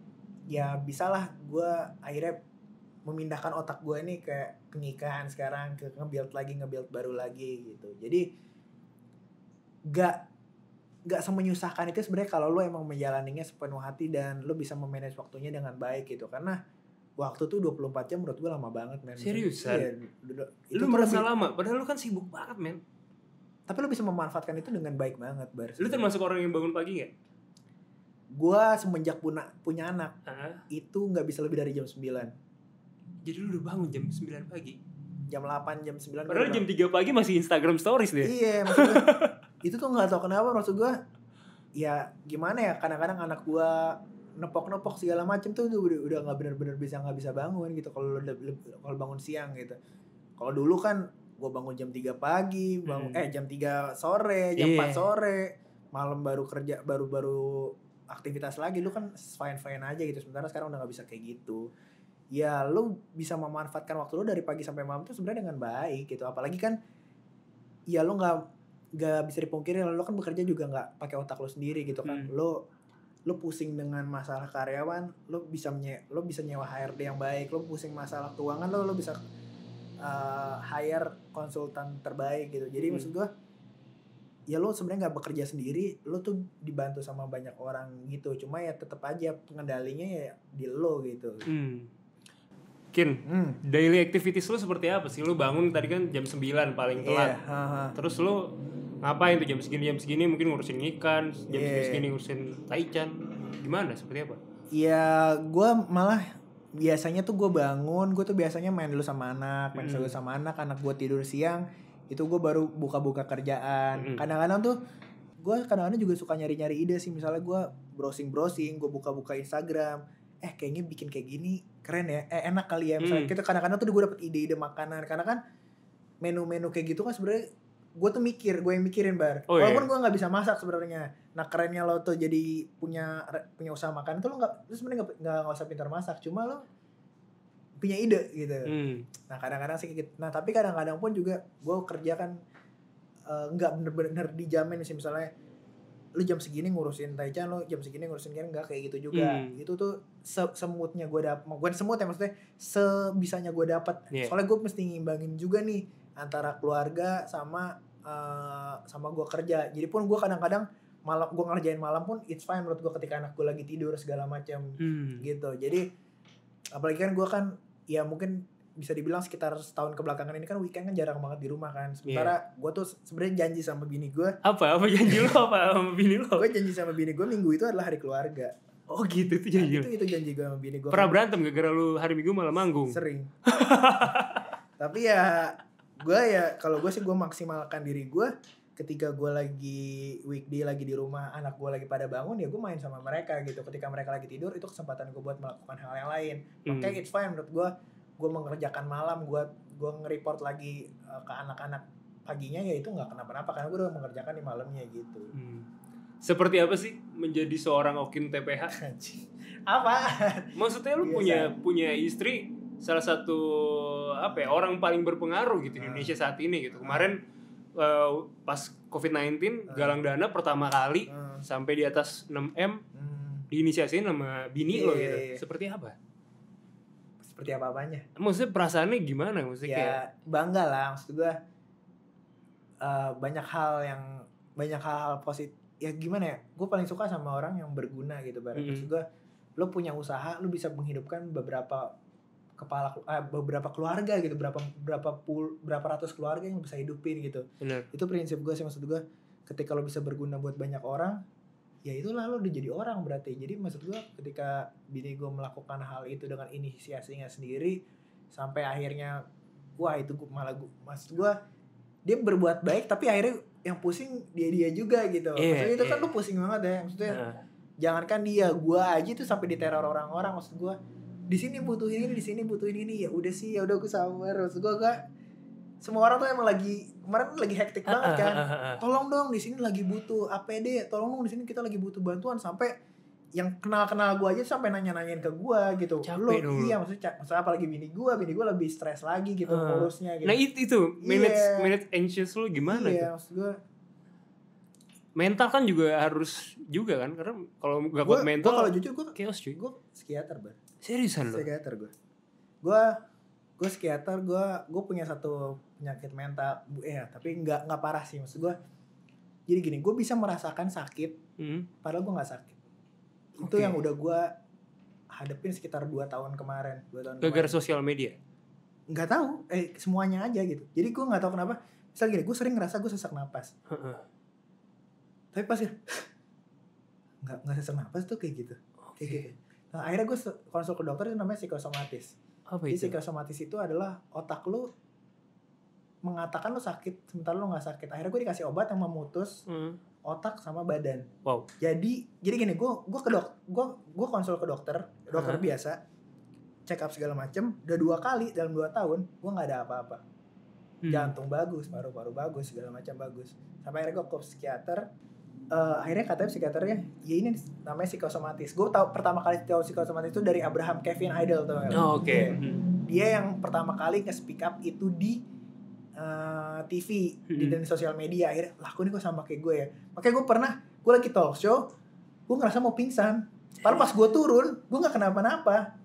B: ya bisalah gue akhirnya memindahkan otak gue ini ke nikahan sekarang, ke nge-build baru lagi gitu. Jadi gak semenyusahkan itu sebenarnya kalau lo emang menjalaninya sepenuh hati dan lo bisa memanage waktunya dengan baik gitu. Karena waktu tuh 24 jam menurut gue lama banget, men.
A: Seriusan?
B: Iya,
A: lu merasa lama? Padahal lu kan sibuk banget, men.
B: Tapi lo bisa memanfaatkan itu dengan baik banget, Bar.
A: Lu termasuk orang yang bangun pagi gak?
B: Gue semenjak punya anak, itu gak bisa lebih dari jam 9.
A: Jadi lu udah bangun jam 9 pagi?
B: Jam 8, jam 9.
A: Padahal jam 3 pagi masih Instagram stories deh.
B: Iya, maksudnya itu tuh gak tau kenapa, maksud gue ya gimana ya, kadang-kadang anak gue nepok segala macem tuh udah nggak benar-benar nggak bisa bangun gitu kalau bangun siang gitu. Kalau dulu kan gue bangun jam 3 pagi, jam 3 sore, jam 4 sore, malam baru kerja, baru aktivitas lagi. Lu kan fine aja gitu. Sementara sekarang udah nggak bisa kayak gitu. Ya lu bisa memanfaatkan waktu lu dari pagi sampai malam tuh sebenarnya dengan baik gitu. Apalagi kan ya lu nggak bisa dipungkiri, lu kan bekerja juga nggak pakai otak lu sendiri gitu kan. Lu pusing dengan masalah karyawan, lu bisa nyewa HRD yang baik. Lu pusing masalah keuangan, lu bisa hire konsultan terbaik gitu. Jadi maksud gue ya lu sebenarnya nggak bekerja sendiri, lu tuh dibantu sama banyak orang gitu. Cuma ya tetap aja pengendalinya ya di lo gitu.
A: Kin, daily activities lu seperti apa sih? Lu bangun tadi kan jam 9 paling telat. Terus lu ngapain tuh jam segini mungkin ngurusin ikan, jam segini ngurusin Taichan. Gimana? Seperti apa?
B: Ya gue malah biasanya tuh gue bangun, gue tuh biasanya main dulu sama anak, anak gue tidur siang, itu gue baru buka-buka kerjaan. Kadang-kadang tuh gue juga suka nyari-nyari ide sih. Misalnya gue browsing, gue buka-buka Instagram, kayaknya bikin kayak gini keren ya, enak kali ya. Misalnya kita kadang-kadang tuh gue dapet ide-ide makanan, karena kan menu-menu kayak gitu kan sebenarnya gue yang mikirin, Bar. Walaupun gue nggak bisa masak sebenarnya. Nah kerennya lo tuh jadi punya usaha makan tuh lo sebenarnya nggak usah pintar masak, cuma lo punya ide gitu. Nah kadang-kadang sih gitu. Nah tapi kadang-kadang pun juga gue kerja kan nggak bener-bener dijamin sih. Misalnya lu jam segini ngurusin Taichan, lu jam segini ngurusin kan, enggak kayak gitu juga. Itu tuh semutnya gue dapet, bukan semut ya maksudnya, sebisanya gue dapat. Soalnya gue mesti ngimbangin juga nih antara keluarga sama gue kerja. Jadi pun gue kadang-kadang malam gue ngerjain malam pun it's fine menurut gue ketika anak gue lagi tidur segala macam gitu. Jadi apalagi kan gue kan ya mungkin bisa dibilang sekitar setahun kebelakangan ini kan weekend kan jarang banget di rumah kan. Sementara gue tuh sebenarnya janji sama bini gue.
A: Apa janji lo apa sama bini lo?
B: Gue janji sama bini gue minggu itu adalah hari keluarga.
A: Oh gitu, itu janji.
B: Itu janji gue sama bini gue.
A: Pernah berantem gara-gara lu hari Minggu malah manggung?
B: Sering. Tapi ya gue ya kalau gue sih gue maksimalkan diri gue ketika gue lagi weekday lagi di rumah, anak gue lagi pada bangun, ya gue main sama mereka gitu. Ketika mereka lagi tidur itu kesempatan gue buat melakukan hal yang lain. Makanya it's fine menurut gue mengerjakan malam, gue nge-report lagi ke anak-anak paginya, ya itu nggak kenapa-napa karena gue udah mengerjakan di malamnya gitu.
A: Seperti apa sih menjadi seorang Okin TPH?
B: Apa?
A: Maksudnya lu punya istri salah satu orang paling berpengaruh gitu di Indonesia saat ini gitu. Kemarin pas COVID-19 galang dana pertama kali sampai di atas 6M diinisiasiin sama bini lo gitu. Seperti apa?
B: Seperti apa-apanya.
A: Maksudnya perasaannya gimana? Maksudnya
B: ya
A: kayak
B: bangga lah, maksud gue banyak hal positif. Ya gimana ya, gue paling suka sama orang yang berguna gitu bareng. Maksud gue, lo punya usaha, lo bisa menghidupkan beberapa keluarga gitu, berapa ratus keluarga yang bisa hidupin gitu.
A: Bener.
B: Itu prinsip gue sih, maksud gue ketika lo bisa berguna buat banyak orang, ya itulah lo udah jadi orang berarti. Jadi maksud gue ketika bini gue melakukan hal itu dengan inisiasinya sendiri sampai akhirnya itu maksud gue dia berbuat baik tapi akhirnya yang pusing dia juga gitu. Maksudnya itu kan lo pusing banget ya, maksudnya jangankan dia, gue aja tuh sampai diteror orang-orang. Maksud gue di sini butuhin ini, di sini butuhin ini, ya udah sih, ya udah gue sabar. Maksud gue semua orang tuh emang kemarin lagi hektik banget kan. Tolong dong di sini lagi butuh APD, tolong dong di sini kita lagi butuh bantuan, sampai yang kenal gue aja sampai nanya-nanyain ke gue gitu.
A: Capek dong.
B: Iya, maksudnya apalagi bini gue lebih stres lagi gitu ngurusnya gitu.
A: Nah itu manage anxious lu gimana tuh?
B: Iya, maksud gue
A: mental kan juga harus juga kan, karena kalau nggak kuat mental,
B: kalau jujur gue
A: chaos cuy.
B: Gue psikiater bar.
A: Seriusan lo?
B: Psikiater gue psikiater, gue punya satu penyakit mental tapi nggak parah sih. Maksud gue jadi gini, gue bisa merasakan sakit padahal gue nggak sakit. Itu yang udah gue hadapin sekitar 2 tahun kemarin.
A: Gara-gara sosial media?
B: Nggak tahu, semuanya aja gitu. Jadi gue nggak tahu kenapa. Misal gini, gue sering ngerasa gue sesak napas. Tapi pas nggak sesak napas tuh kayak gitu. Kayak gitu. Nah akhirnya gue konsul ke dokter, itu namanya psikosomatis. Jadi psikosomatis itu adalah otak lu mengatakan lu sakit sementara lu nggak sakit. Akhirnya gue dikasih obat yang memutus otak sama badan.
A: Wow.
B: Jadi gini, gue konsul ke dokter biasa, check up segala macem, udah 2 kali dalam 2 tahun gue nggak ada apa-apa. Jantung bagus, paru-paru bagus, segala macam bagus. Sampai akhirnya gue ke psikiater. Akhirnya katanya psikiaternya, ya ini namanya psikosomatis. Gue tahu pertama kali tahu psikosomatis itu dari Abraham Kevin Idle tuh. Dia yang pertama kali nge-speak up itu di TV di sosial media. Akhirnya lakuin kok sama kayak gue ya. Makanya gue lagi talk show, gue ngerasa mau pingsan. Padahal pas gue turun, gue nggak kenapa-napa.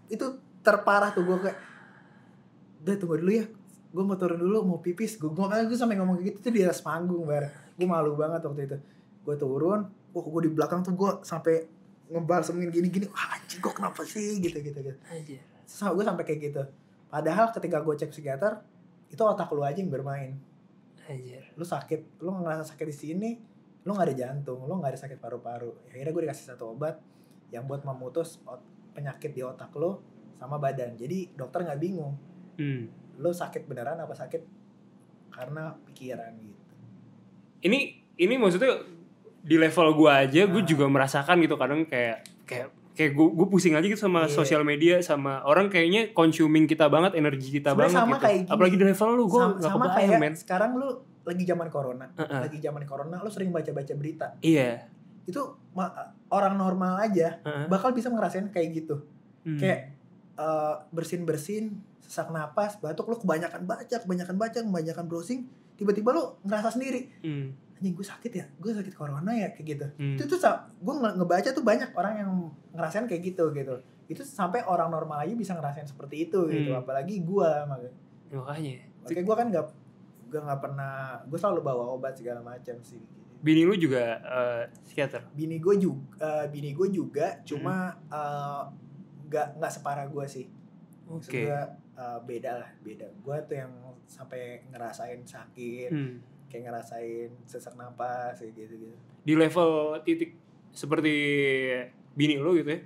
B: Itu terparah tuh, gue kayak, udah tunggu dulu ya, gue mau turun dulu, mau pipis. Gue sampai ngomong kayak gitu tuh di atas panggung, gue malu banget waktu itu. Gue turun, gue di belakang tuh gue sampai ngebalsemin gini-gini. Wah anjing, gue kenapa sih gitu. Gue sampai kayak gitu. Padahal ketika gue cek psikiater, itu otak lu aja yang bermain. Lu sakit, lu ngerasa sakit di sini, lu nggak ada jantung, lu nggak ada sakit paru-paru. Akhirnya gue dikasih satu obat yang buat memutus penyakit di otak lu sama badan. Jadi dokter nggak bingung, lu sakit beneran apa sakit karena pikiran gitu.
A: Ini maksudnya di level gue aja, gue juga merasakan gitu kadang kayak gue pusing aja gitu sama sosial media, sama orang kayaknya consuming kita banget, energi kita
B: sebenernya
A: banget
B: sama
A: gitu.
B: Kayak gini,
A: apalagi di level lu, gue gak
B: sama
A: kebayang
B: kayak
A: men.
B: Sekarang lu lagi zaman corona, lu sering baca-baca berita.
A: Iya.
B: Itu orang normal aja bakal bisa ngerasain kayak gitu. Kayak bersin-bersin, sesak napas, batuk, lu kebanyakan baca, kebanyakan browsing, tiba-tiba lu ngerasa sendiri. anjing gue sakit ya, gue sakit corona ya kayak gitu. Itu tuh gue ngebaca tuh banyak orang yang ngerasain kayak gitu. Itu sampai orang normal aja bisa ngerasain seperti itu gitu, apalagi gue
A: makanya
B: gue kan nggak pernah, gue selalu bawa obat segala macam sih.
A: Bini lu juga psikiater?
B: Bini gue juga cuma nggak separah gue sih.
A: Oke.
B: Beda. Gue tuh yang sampai ngerasain sakit, kayak ngerasain sesak napas kayak gitu.
A: Di level titik seperti bini lu gitu ya,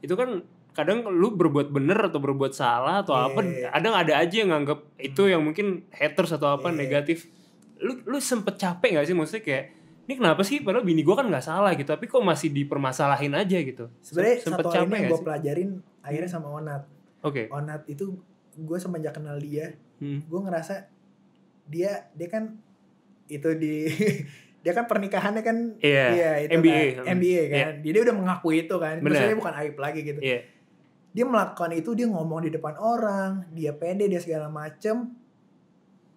A: itu kan kadang lu berbuat bener atau berbuat salah atau apa, kadang ada aja yang nganggap itu yang mungkin haters atau apa negatif. Lu sempet capek nggak sih, maksudnya kayak ini kenapa sih padahal bini gue kan nggak salah gitu, tapi kok masih dipermasalahin aja gitu.
B: Sebenarnya satu hal ini yang gue pelajarin akhirnya sama Onat. Onat itu gue semenjak kenal dia, gue ngerasa dia kan itu di dia kan pernikahannya kan itu
A: MBA
B: kan, MBA kan. Dia udah mengakui itu kan. Maksudnya bukan aib lagi gitu. Dia melakukan itu, dia ngomong di depan orang, dia pede, dia segala macem.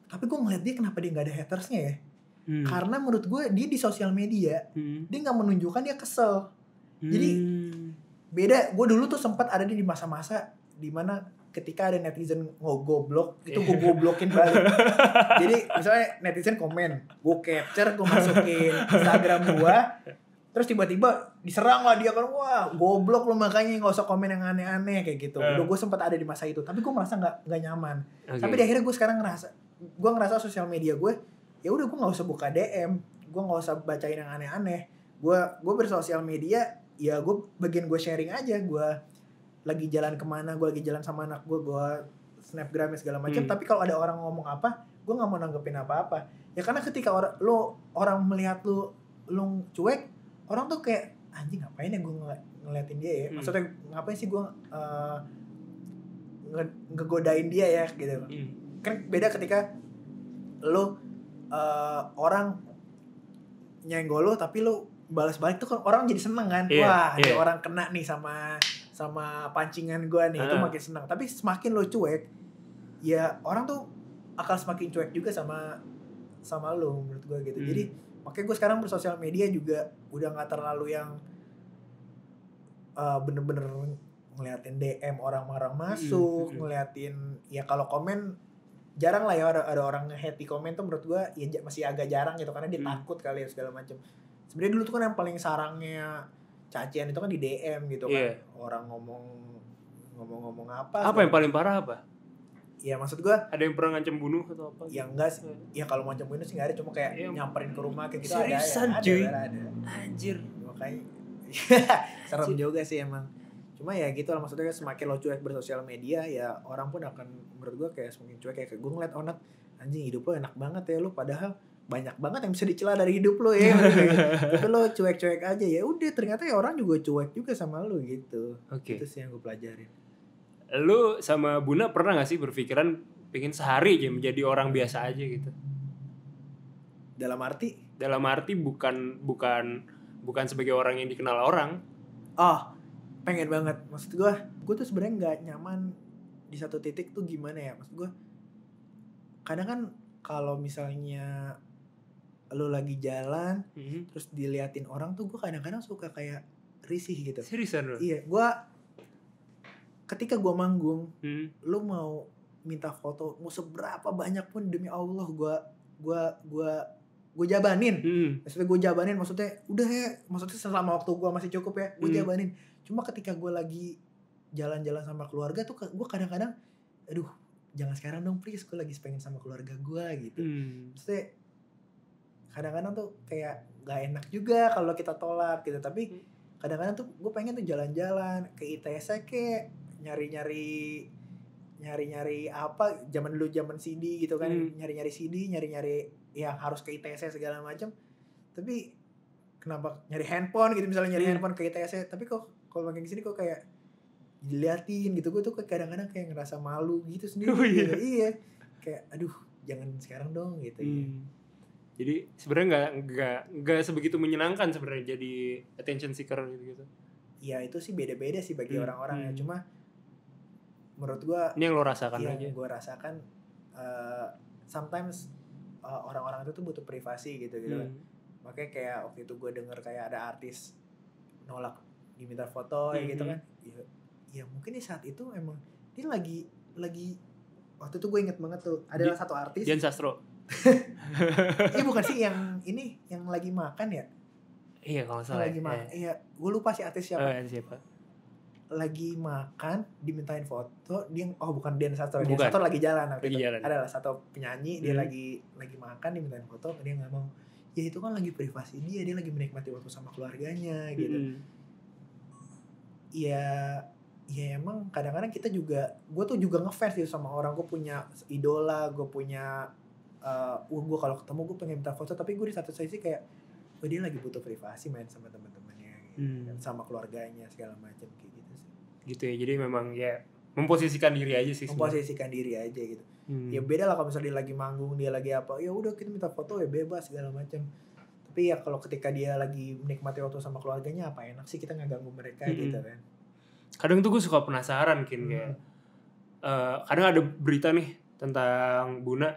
B: Tapi gue ngeliat dia kenapa dia nggak ada hatersnya ya? Karena menurut gue dia di sosial media dia nggak menunjukkan dia kesel. Jadi beda. Gue dulu tuh sempat ada di masa-masa dimana ketika ada netizen ngogoblok, itu gue goblokin balik. Jadi misalnya netizen komen, gue capture, gue masukin Instagram gue, terus tiba-tiba diserang lah dia kan, wah goblok lo makanya nggak usah komen yang aneh-aneh kayak gitu. Udah gue sempat ada di masa itu, tapi gue merasa nggak nyaman. Tapi di akhirnya gue sekarang ngerasa sosial media gue, ya udah gue nggak usah buka DM, gue nggak usah bacain yang aneh-aneh. Gue bersosial media, ya gue bagian gue sharing aja, gue lagi jalan kemana, gue lagi jalan sama anak gue snapgram segala macam. Tapi kalau ada orang ngomong apa, gue nggak mau nanggepin apa-apa. Ya karena ketika orang melihat lu cuek, orang tuh kayak anjing ngapain ya gue ngeliatin dia ya. Maksudnya ngapain sih gue ngegodain dia ya gitu. Kan beda ketika lu orang nyenggol lu tapi lu balas balik tuh kan orang jadi seneng kan. Wah ada orang kena nih sama pancingan gue nih, itu makin senang. Tapi semakin lo cuek, ya orang tuh akan semakin cuek juga sama lo menurut gue gitu. Jadi makanya gue sekarang bersosial media juga udah nggak terlalu yang bener-bener ngeliatin DM orang-orang masuk, ngeliatin ya kalau komen jarang lah ya ada orang nge-hate di komen tuh menurut gue ya masih agak jarang gitu karena dia takut kali ya segala macam. Sebenarnya dulu tuh kan yang paling sarangnya cacian itu kan di DM gitu kan. Orang ngomong apa
A: yang paling parah apa?
B: Ya maksud gue
A: ada yang pernah ngancam bunuh atau apa?
B: Ya enggak sih. Ya kalau ngancam bunuh sih enggak ada, cuma kayak nyamperin ke rumah kayak gitu.
A: Seriusan,
B: ada
A: cuy.
B: Ada.
A: Anjir.
B: Makanya serem juga sih emang. Cuma ya gitu lah, maksudnya semakin lo cuek bersosial media ya orang pun akan menurut gue kayak semakin cuek. Kayak gue ngeliat Onat, anjing hidup lo enak banget ya lo, padahal banyak banget yang bisa dicela dari hidup lo ya. Tapi lo cuek-cuek aja, ya udah ternyata ya orang juga cuek juga sama lo gitu. Itu sih yang gue pelajarin.
A: Lo sama Buna pernah gak sih berpikiran pengen sehari aja menjadi orang biasa aja gitu?
B: Dalam arti bukan sebagai orang yang dikenal orang. Pengen banget. Maksud gue tuh sebenarnya nggak nyaman di satu titik tuh gimana ya? Maksud gue kadang kan kalau misalnya lo lagi jalan terus diliatin orang tuh gue kadang-kadang suka kayak risih gitu.
A: Seriusan lo?
B: Iya, gue ketika gue manggung, lo mau minta foto mau seberapa banyak pun demi Allah gue jabanin. Maksudnya udah ya, maksudnya selama waktu gue masih cukup ya, gue jabanin. Cuma ketika gue lagi jalan-jalan sama keluarga tuh gue kadang-kadang aduh jangan sekarang dong please, gue lagi pengen sama keluarga gue gitu. Maksudnya kadang-kadang tuh kayak gak enak juga kalau kita tolak gitu. Tapi kadang-kadang tuh gue pengen tuh jalan-jalan ke ITS kayak nyari-nyari apa zaman dulu zaman CD gitu kan, nyari-nyari CD, nyari-nyari yang harus ke ITS segala macam. Tapi kenapa nyari handphone gitu, misalnya nyari handphone ke ITS, tapi kok kalau makin kesini kok kayak diliatin gitu. Gue tuh kadang-kadang kayak ngerasa malu gitu sendiri. Gitu. Iya kayak aduh jangan sekarang dong gitu.
A: Jadi sebenarnya nggak sebegitu menyenangkan sebenarnya jadi attention seeker gitu.
B: Ya itu sih beda-beda sih bagi orang-orang ya. Cuma menurut gue
A: ini yang lo rasakan aja.
B: Yang gue rasakan sometimes orang-orang itu tuh butuh privasi gitu kan. Makanya kayak waktu itu gue denger kayak ada artis nolak diminta foto gitu kan. Ya mungkin di saat itu emang dia lagi waktu itu gue inget banget tuh adalah satu artis
A: Dian Sastro.
B: bukan sih yang ini yang lagi makan ya.
A: Iya kalau salah.
B: Lagi makan. Iya, gue lupa sih artis siapa.
A: Siapa?
B: Lagi makan dimintain foto, dia bukan Dian Sastro.
A: Bukan.
B: Dian Sastro lagi jalan
A: jalan.
B: Adalah satu penyanyi, dia lagi makan dimintain foto, dia nggak mau. Ya itu kan lagi privasi dia lagi menikmati waktu sama keluarganya gitu. Ya emang kadang-kadang kita juga, gue tuh juga ngefans gitu sama orang. Gue punya idola, gue punya gue kalau ketemu gue pengen minta foto, tapi gue di satu sisi kayak dia lagi butuh privasi main sama teman-temannya gitu, sama keluarganya segala macam kayak gitu sih.
A: Gitu ya, jadi memang ya memposisikan diri aja sih.
B: Memposisikan diri aja gitu. Ya beda lah kalau misalnya dia lagi manggung, dia lagi apa, ya udah kita minta foto ya bebas segala macam. Tapi ya kalau ketika dia lagi menikmati waktu sama keluarganya, apa enak sih kita nggak ganggu mereka gitu kan.
A: Kadang tuh gue suka penasaran kayak kadang ada berita nih tentang Buna,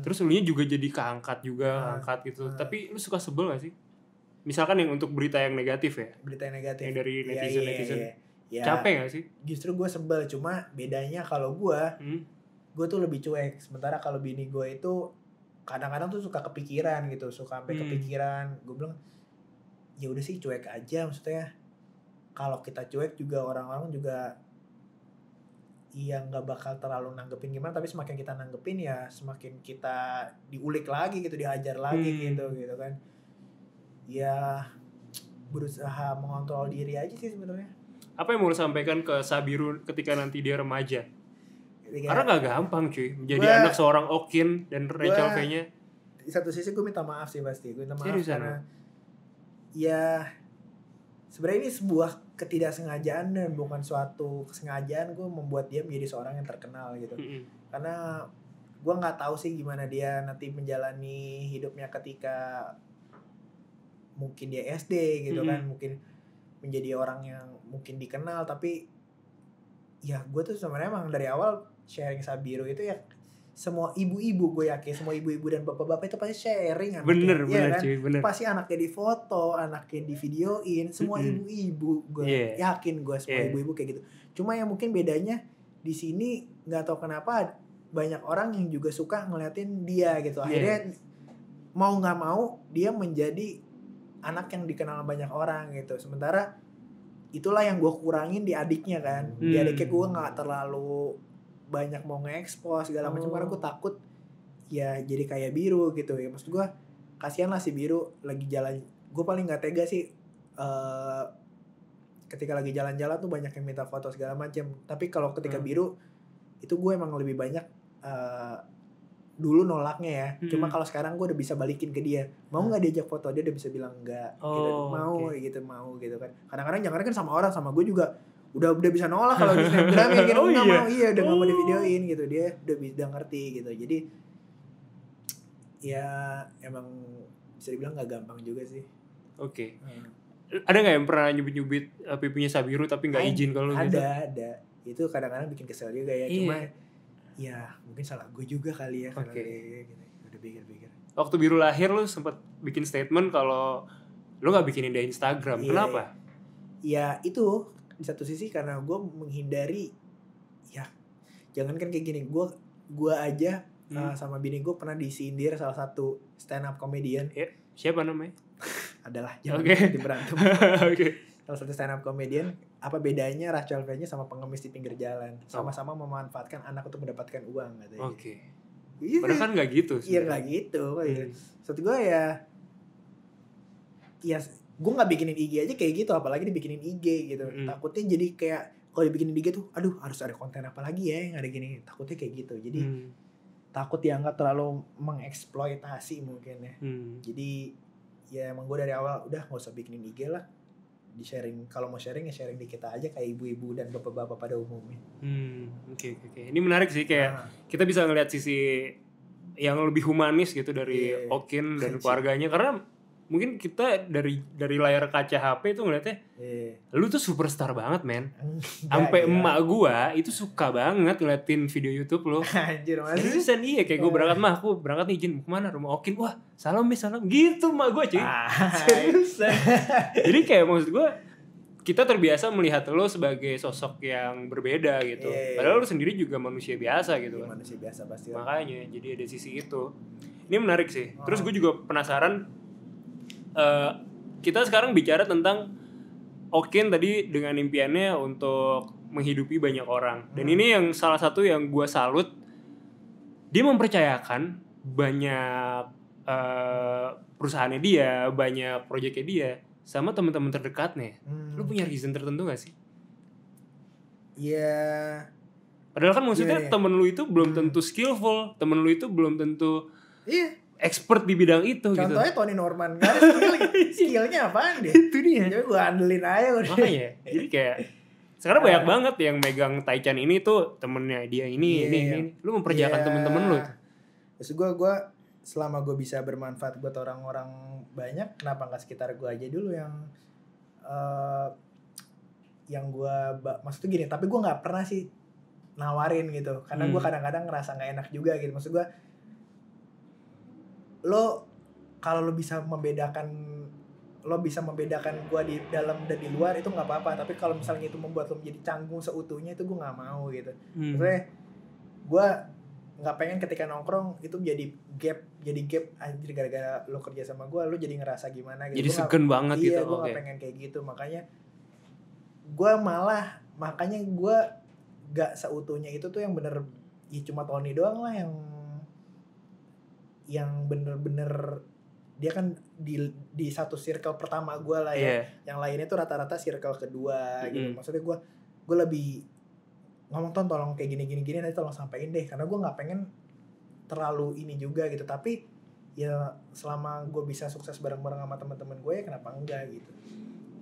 A: terus lunya juga jadi keangkat juga, angkat gitu. Tapi lu suka sebel gak sih? Misalkan yang untuk berita yang negatif ya?
B: Berita yang negatif.
A: Yang dari netizen.
B: Ya,
A: capek gak sih?
B: Justru gue sebel, cuma bedanya kalau gue tuh lebih cuek. Sementara kalau bini gue itu kadang-kadang tuh suka kepikiran gitu, suka sampai kepikiran. Gue bilang ya udah sih cuek aja, maksudnya kalau kita cuek juga orang-orang juga nggak bakal terlalu nanggepin gimana, tapi semakin kita nanggepin ya semakin kita diulik lagi gitu, dihajar lagi gitu kan. Ya berusaha mengontrol diri aja sih sebenarnya.
A: Apa yang mau lu sampaikan ke Sabiru ketika nanti dia remaja? Karena gak gampang cuy menjadi anak seorang Okin dan Rachel V-nya.
B: Di satu sisi gue minta maaf sih pasti. Gue minta maaf
A: seriusan,
B: karena ya sebenarnya ini sebuah ketidaksengajaan dan bukan suatu kesengajaan gue membuat dia menjadi seorang yang terkenal gitu. Karena gue nggak tahu sih gimana dia nanti menjalani hidupnya ketika mungkin dia SD gitu kan, mungkin menjadi orang yang mungkin dikenal, tapi ya gue tuh sebenarnya emang dari awal sharing Sabiru itu ya semua ibu-ibu, gue yakin semua ibu-ibu dan bapak-bapak itu pasti sharing anaknya.
A: Bener
B: kan?
A: cuy, bener.
B: Pasti anaknya difoto, anaknya divideoin, semua ibu-ibu, gue yakin gue semua ibu-ibu kayak gitu. Cuma yang mungkin bedanya di sini nggak tahu kenapa banyak orang yang juga suka ngeliatin dia gitu. Akhirnya mau nggak mau dia menjadi anak yang dikenal banyak orang gitu. Sementara itulah yang gue kurangin di adiknya kan. Di adiknya gue nggak terlalu banyak mau nge-expose segala macam, karena gue takut ya jadi kayak Biru gitu ya. Maksud gue kasihan lah si Biru lagi jalan. Gue paling nggak tega sih ketika lagi jalan-jalan tuh banyak yang minta foto segala macam. Tapi kalau ketika Biru itu gue emang lebih banyak dulu nolaknya ya. Cuma kalau sekarang gue udah bisa balikin ke dia, mau nggak diajak foto, dia udah bisa bilang enggak gitu. Mau gitu kan. Kadang-kadang jangan kan sama orang, sama gue juga udah bisa nolak kalau di Snapgram ya gitu. Nggak mau, udah nggak mau divideoin gitu. Dia udah ngerti gitu. Jadi ya emang bisa dibilang nggak gampang juga sih.
A: Oke. Ada nggak yang pernah nyubit pipinya Sabiru tapi nggak izin kalau gitu?
B: Ada. Itu kadang-kadang bikin kesel juga ya. Cuma ya mungkin salah gue juga kali ya. Gitu. Udah pikir-pikir. Waktu
A: Biru lahir lu sempat bikin statement kalau lu nggak bikinin dia Instagram. Kenapa?
B: Ya itu di satu sisi karena gue menghindari, ya jangan kan kayak gini, gue aja sama bini gue pernah disindir salah satu stand up comedian.
A: Siapa namanya?
B: Adalah jangan diberantem. Salah satu stand up comedian, apa bedanya Rachel V-nya sama pengemis di pinggir jalan? Sama-sama memanfaatkan anak untuk mendapatkan uang katanya.
A: Padahal kan nggak gitu.
B: Iya nggak gitu. Maksud gue ya gue nggak bikinin IG aja kayak gitu, apalagi dibikinin IG gitu. Takutnya jadi kayak kalau dibikinin IG tuh, aduh harus ada konten apa lagi ya yang ada gini. Takutnya kayak gitu. Jadi takut dianggap terlalu mengeksploitasi mungkin ya. Jadi ya emang gue dari awal udah nggak usah bikinin IG lah. Di sharing, kalau mau sharing ya sharing di kita aja kayak ibu-ibu dan bapak-bapak pada umumnya.
A: Oke. Ini menarik sih, kayak kita bisa ngeliat sisi yang lebih humanis gitu dari Okin dan keluarganya, karena mungkin kita dari layar kaca HP tuh ngeliatnya lu tuh superstar banget men. Sampai emak gua itu suka banget ngeliatin video YouTube lu.
B: Anjir mas.
A: Seriusan iya kayak gua berangkat mah aku berangkat nih Jin kemana rumah Okin wah salam gitu emak gua cuy. Seriusan. Jadi kayak maksud gua kita terbiasa melihat lo sebagai sosok yang berbeda gitu. Padahal lo sendiri juga manusia biasa gitu kan.
B: Manusia biasa pasti.
A: Makanya jadi ada sisi itu. Ini menarik sih. Terus gue juga penasaran. Kita sekarang bicara tentang Okin tadi dengan impiannya untuk menghidupi banyak orang. Dan ini yang salah satu yang gue salut. Dia mempercayakan banyak perusahaannya dia, banyak proyeknya dia sama teman-teman terdekatnya. Lu punya reason tertentu gak sih?
B: Iya.
A: Padahal kan maksudnya temen lu itu belum tentu skillful, temen lu itu belum tentu expert di bidang itu.
B: Contohnya
A: gitu.
B: Tony Norman kan skillnya apaan dia?
A: Itu dia.
B: Jadi gue andelin aja udah.
A: Makanya, jadi kayak sekarang banyak banget yang megang Taichan ini tuh temennya dia ini. Lu mempercayakan temen-temen lu.
B: Terus gue selama gue bisa bermanfaat buat orang-orang banyak, kenapa nggak sekitar gue aja dulu yang gue maksud tuh gini, tapi gue nggak pernah sih nawarin gitu, karena gue kadang-kadang ngerasa nggak enak juga gitu. Maksud gue, kalau lo bisa membedakan gue di dalam dan di luar itu nggak apa-apa, tapi kalau misalnya itu membuat lo menjadi canggung seutuhnya itu gue nggak mau gitu. Maksudnya gue nggak pengen ketika nongkrong itu jadi gap anjir gara-gara lo kerja sama gue lo jadi ngerasa gimana gitu.
A: Jadi segen banget gitu.
B: Iya, gue nggak pengen kayak gitu. Makanya gue gak seutuhnya itu tuh yang bener ya cuma Tony doang lah yang bener-bener dia kan di satu circle pertama gue lah ya. Yang lainnya tuh rata-rata circle kedua gitu. Maksudnya gue lebih ngomong tolong kayak gini nanti tolong sampein deh, karena gue nggak pengen terlalu ini juga gitu. Tapi ya selama gue bisa sukses bareng-bareng sama teman-teman gue ya kenapa enggak gitu.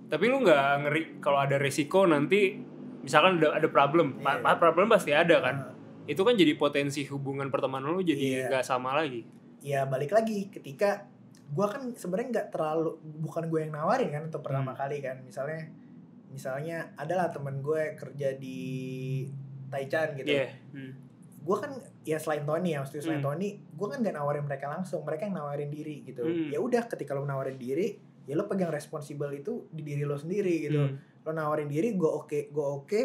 A: Tapi lu nggak ngeri kalau ada resiko nanti misalkan ada problem, problem pasti ada kan. Itu kan jadi potensi hubungan pertemanan lu jadi nggak sama lagi.
B: Ya balik lagi ketika gue kan sebenarnya nggak terlalu, bukan gue yang nawarin kan untuk pertama kali kan. Misalnya adalah temen gue kerja di Taichan gitu. Gue kan ya selain Tony Tony, gue kan gak nawarin mereka langsung, mereka yang nawarin diri gitu. Ya udah, ketika lo nawarin diri, ya lo pegang responsible itu di diri lo sendiri gitu. Lo nawarin diri, gue oke.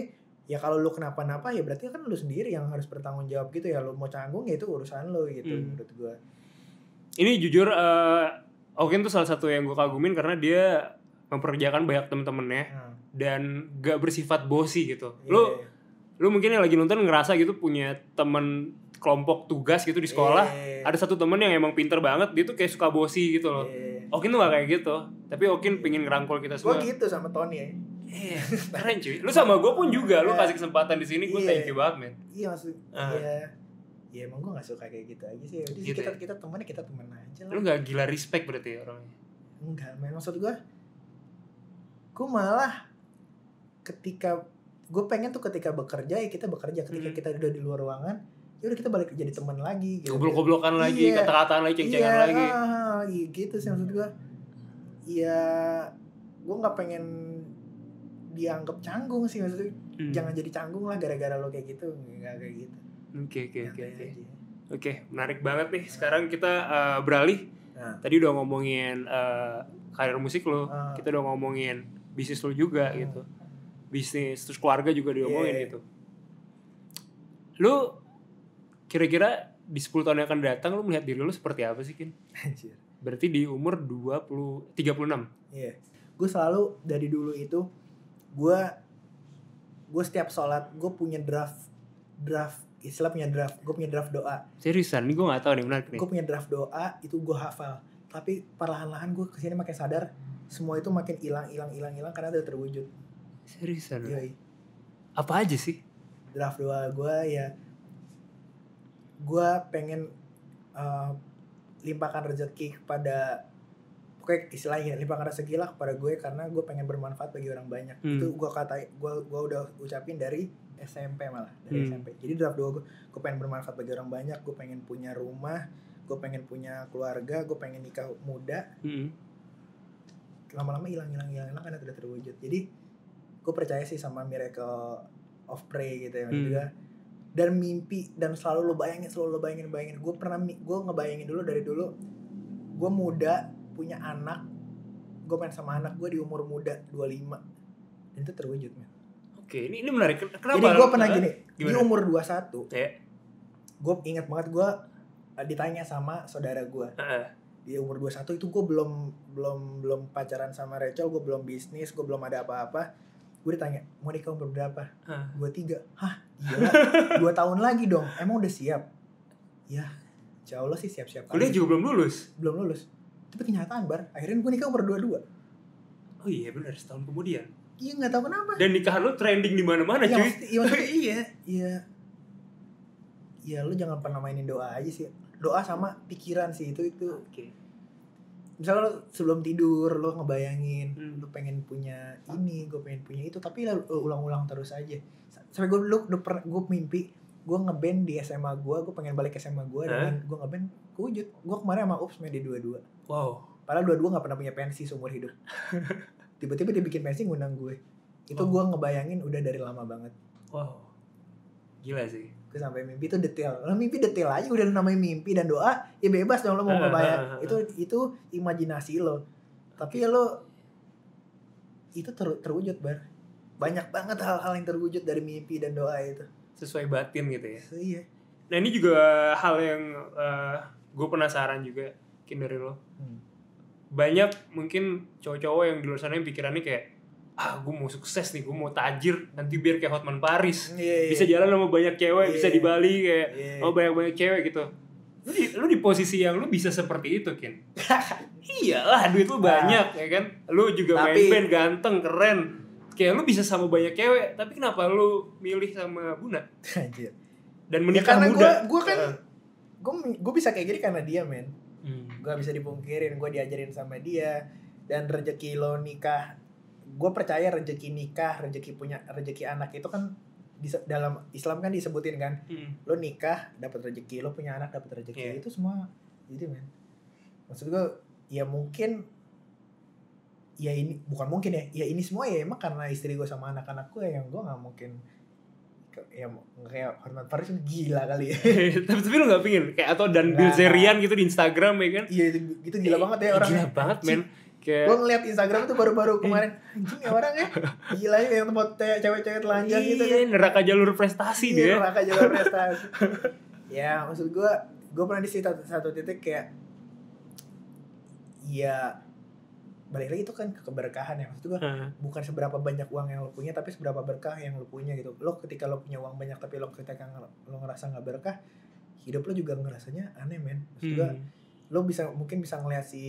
B: Ya kalau lo kenapa-napa ya berarti kan lo sendiri yang harus bertanggung jawab gitu ya. Lo mau canggung ya itu urusan lo gitu menurut gue.
A: Ini jujur Okin tuh salah satu yang gue kagumin karena dia memperkerjakan banyak temen-temennya dan gak bersifat bossy gitu. Lu mungkin yang lagi nonton ngerasa gitu punya temen kelompok tugas gitu di sekolah. Ada satu temen yang emang pinter banget, dia tuh kayak suka bossy gitu loh. Okin tuh gak kayak gitu, tapi Okin pengen ngerangkul kita semua.
B: Gue gitu sama Tony ya.
A: Keren cuy. Lu sama gue pun juga, lu kasih kesempatan di sini, gue thank you banget men.
B: Iya maksudnya. Ya emang gue gak suka kayak gitu aja sih. Jadi gitu kita temen aja lah.
A: Lu gak gila respect berarti orangnya?
B: Enggak, maksud gue malah ketika gue pengen tuh ketika bekerja ya kita bekerja, ketika kita udah di luar ruangan ya udah kita balik jadi teman lagi gitu.
A: Goblok-goblokan lagi, kata-kataan lagi, ceng-cengan lagi.
B: Iya gitu sih maksud gue. Ya gue nggak pengen dianggap canggung sih maksudnya. Jangan jadi canggung lah gara-gara lo kayak gitu, nggak kayak gitu.
A: Oke, menarik banget nih. Sekarang kita beralih. Tadi udah ngomongin karir musik lo, kita udah ngomongin bisnis lo juga gitu. Bisnis terus keluarga juga diomongin gitu. Lu kira-kira di 10 tahun yang akan datang lu melihat diri lu seperti apa sih, Kin?
B: Anjir.
A: Berarti di umur 36.
B: Iya. Gue selalu dari dulu itu gue setiap sholat gue punya draft gue punya draft doa.
A: Seriusan? Ini gue gak tahu nih, menarik nih.
B: Gue punya draft doa itu gue hafal. Tapi perlahan-lahan gue kesini makin sadar semua itu makin hilang karena udah terwujud.
A: Seriusan?
B: Iya.
A: Apa aja sih?
B: Draft doa gue ya, gue pengen limpahkan rezeki kepada, pokoknya istilahnya limpahkan rezeki lah kepada gue karena gue pengen bermanfaat bagi orang banyak. Itu gue udah ucapin dari SMP malah, dari SMP. Jadi draft doa gue pengen bermanfaat bagi orang banyak, gue pengen punya rumah, gue pengen punya keluarga, gue pengen nikah muda. lama-lama hilang karena tidak terwujud. Jadi gue percaya sih sama miracle of pray gitu ya, juga. Dan mimpi, dan selalu lo bayangin. Gue ngebayangin dari dulu gue muda punya anak, gue main sama anak gue di umur muda 25, dan itu terwujud, man.
A: Oke, ini menarik. Kenapa?
B: Jadi gue pernah gini,
A: gimana?
B: Di umur 21
A: yeah.
B: Gue ingat banget, gue ditanya sama saudara gue, di umur 21 itu gue belum pacaran sama Rachel, gue belum bisnis, gue belum ada apa-apa. Gue ditanya, mau nikah umur berapa? 23. Hah? Gila, 2 tahun lagi dong. Emang udah siap? Ya, insya Allah sih siap-siap.
A: Kuliah juga belum lulus?
B: Tapi kenyataan, Bar, akhirnya gue nikah umur 22.
A: Oh iya benar, setahun kemudian.
B: Iya, gak tahu kenapa.
A: Dan nikahan lu trending di mana-mana, cuy.
B: Iya. Iya, lu jangan pernah mainin doa aja sih. Doa sama pikiran sih, itu.
A: Oke.
B: Misalnya lo sebelum tidur lo ngebayangin lo pengen punya ini, gue pengen punya itu, tapi lo ulang-ulang terus aja. Sampai gue mimpi gue ngeband di SMA gue pengen balik ke SMA gue dengan gue ngeband kewujud. Gue kemarin sama Ups main di 22.
A: Wow.
B: Padahal 22 nggak pernah punya pensi seumur hidup. Tiba-tiba dia bikin pensi ngundang gue. Itu gue ngebayangin udah dari lama banget.
A: Wow. Gila sih.
B: Gue sampai mimpi itu detail. Lo mimpi detail aja, udah namanya mimpi dan doa, ya bebas dong lo mau ngebayang. Itu imajinasi lo. Tapi ya lo itu terwujud, Bar. Banyak banget hal-hal yang terwujud dari mimpi dan doa itu.
A: Sesuai batin gitu ya.
B: Iya.
A: Nah ini juga hal yang gue penasaran juga mungkin dari lo. Banyak mungkin cowok-cowok yang di luar sana yang pikirannya kayak, gue mau sukses nih, gue mau tajir nanti biar kayak Hotman Paris, bisa jalan sama banyak cewek, bisa di Bali kayak sama banyak cewek gitu. Lu di posisi yang lu bisa seperti itu, Kin. Iyalah, duit lu banyak ya kan. Lu juga main band, ganteng, keren. Kayak lu bisa sama banyak cewek, tapi kenapa lu milih sama Buna?
B: Anjir.
A: Dan menikah muda.
B: Gue bisa kayak gini karena dia, men. Gue bisa dipungkirin, gue diajarin sama dia. Dan rezeki lo nikah, gue percaya rezeki nikah, rezeki anak itu kan dalam Islam kan disebutin kan, lo nikah dapat rezeki, lo punya anak dapat rezeki, itu semua gitu, men. Maksud gue ya mungkin ya ini bukan mungkin ya ini semua ya emang karena istri gue sama anak-anak gue, yang gue nggak mungkin ya kayak Hotman Paris gila kali ya.
A: tapi lu nggak pingin kayak atau Dan Bilzerian gitu di Instagram ya kan?
B: Iya itu gila banget ya orangnya.
A: Gila banget, men.
B: Gue ngeliat Instagram itu baru-baru kemarin, anjing ya orangnya gila ya, yang tempat cewek-cewek telanjang gitu kan.
A: Neraka jalur prestasi dia.
B: Neraka jalur prestasi. Ya maksud gue pernah di satu titik kayak, ya balik lagi itu kan keberkahan ya. Maksud gue bukan seberapa banyak uang yang lo punya, tapi seberapa berkah yang lo punya gitu. Lo ketika lo punya uang banyak tapi lo ketika lo ngerasa gak berkah, hidup lo juga ngerasanya aneh, men. Maksud gue lo mungkin bisa ngeliat si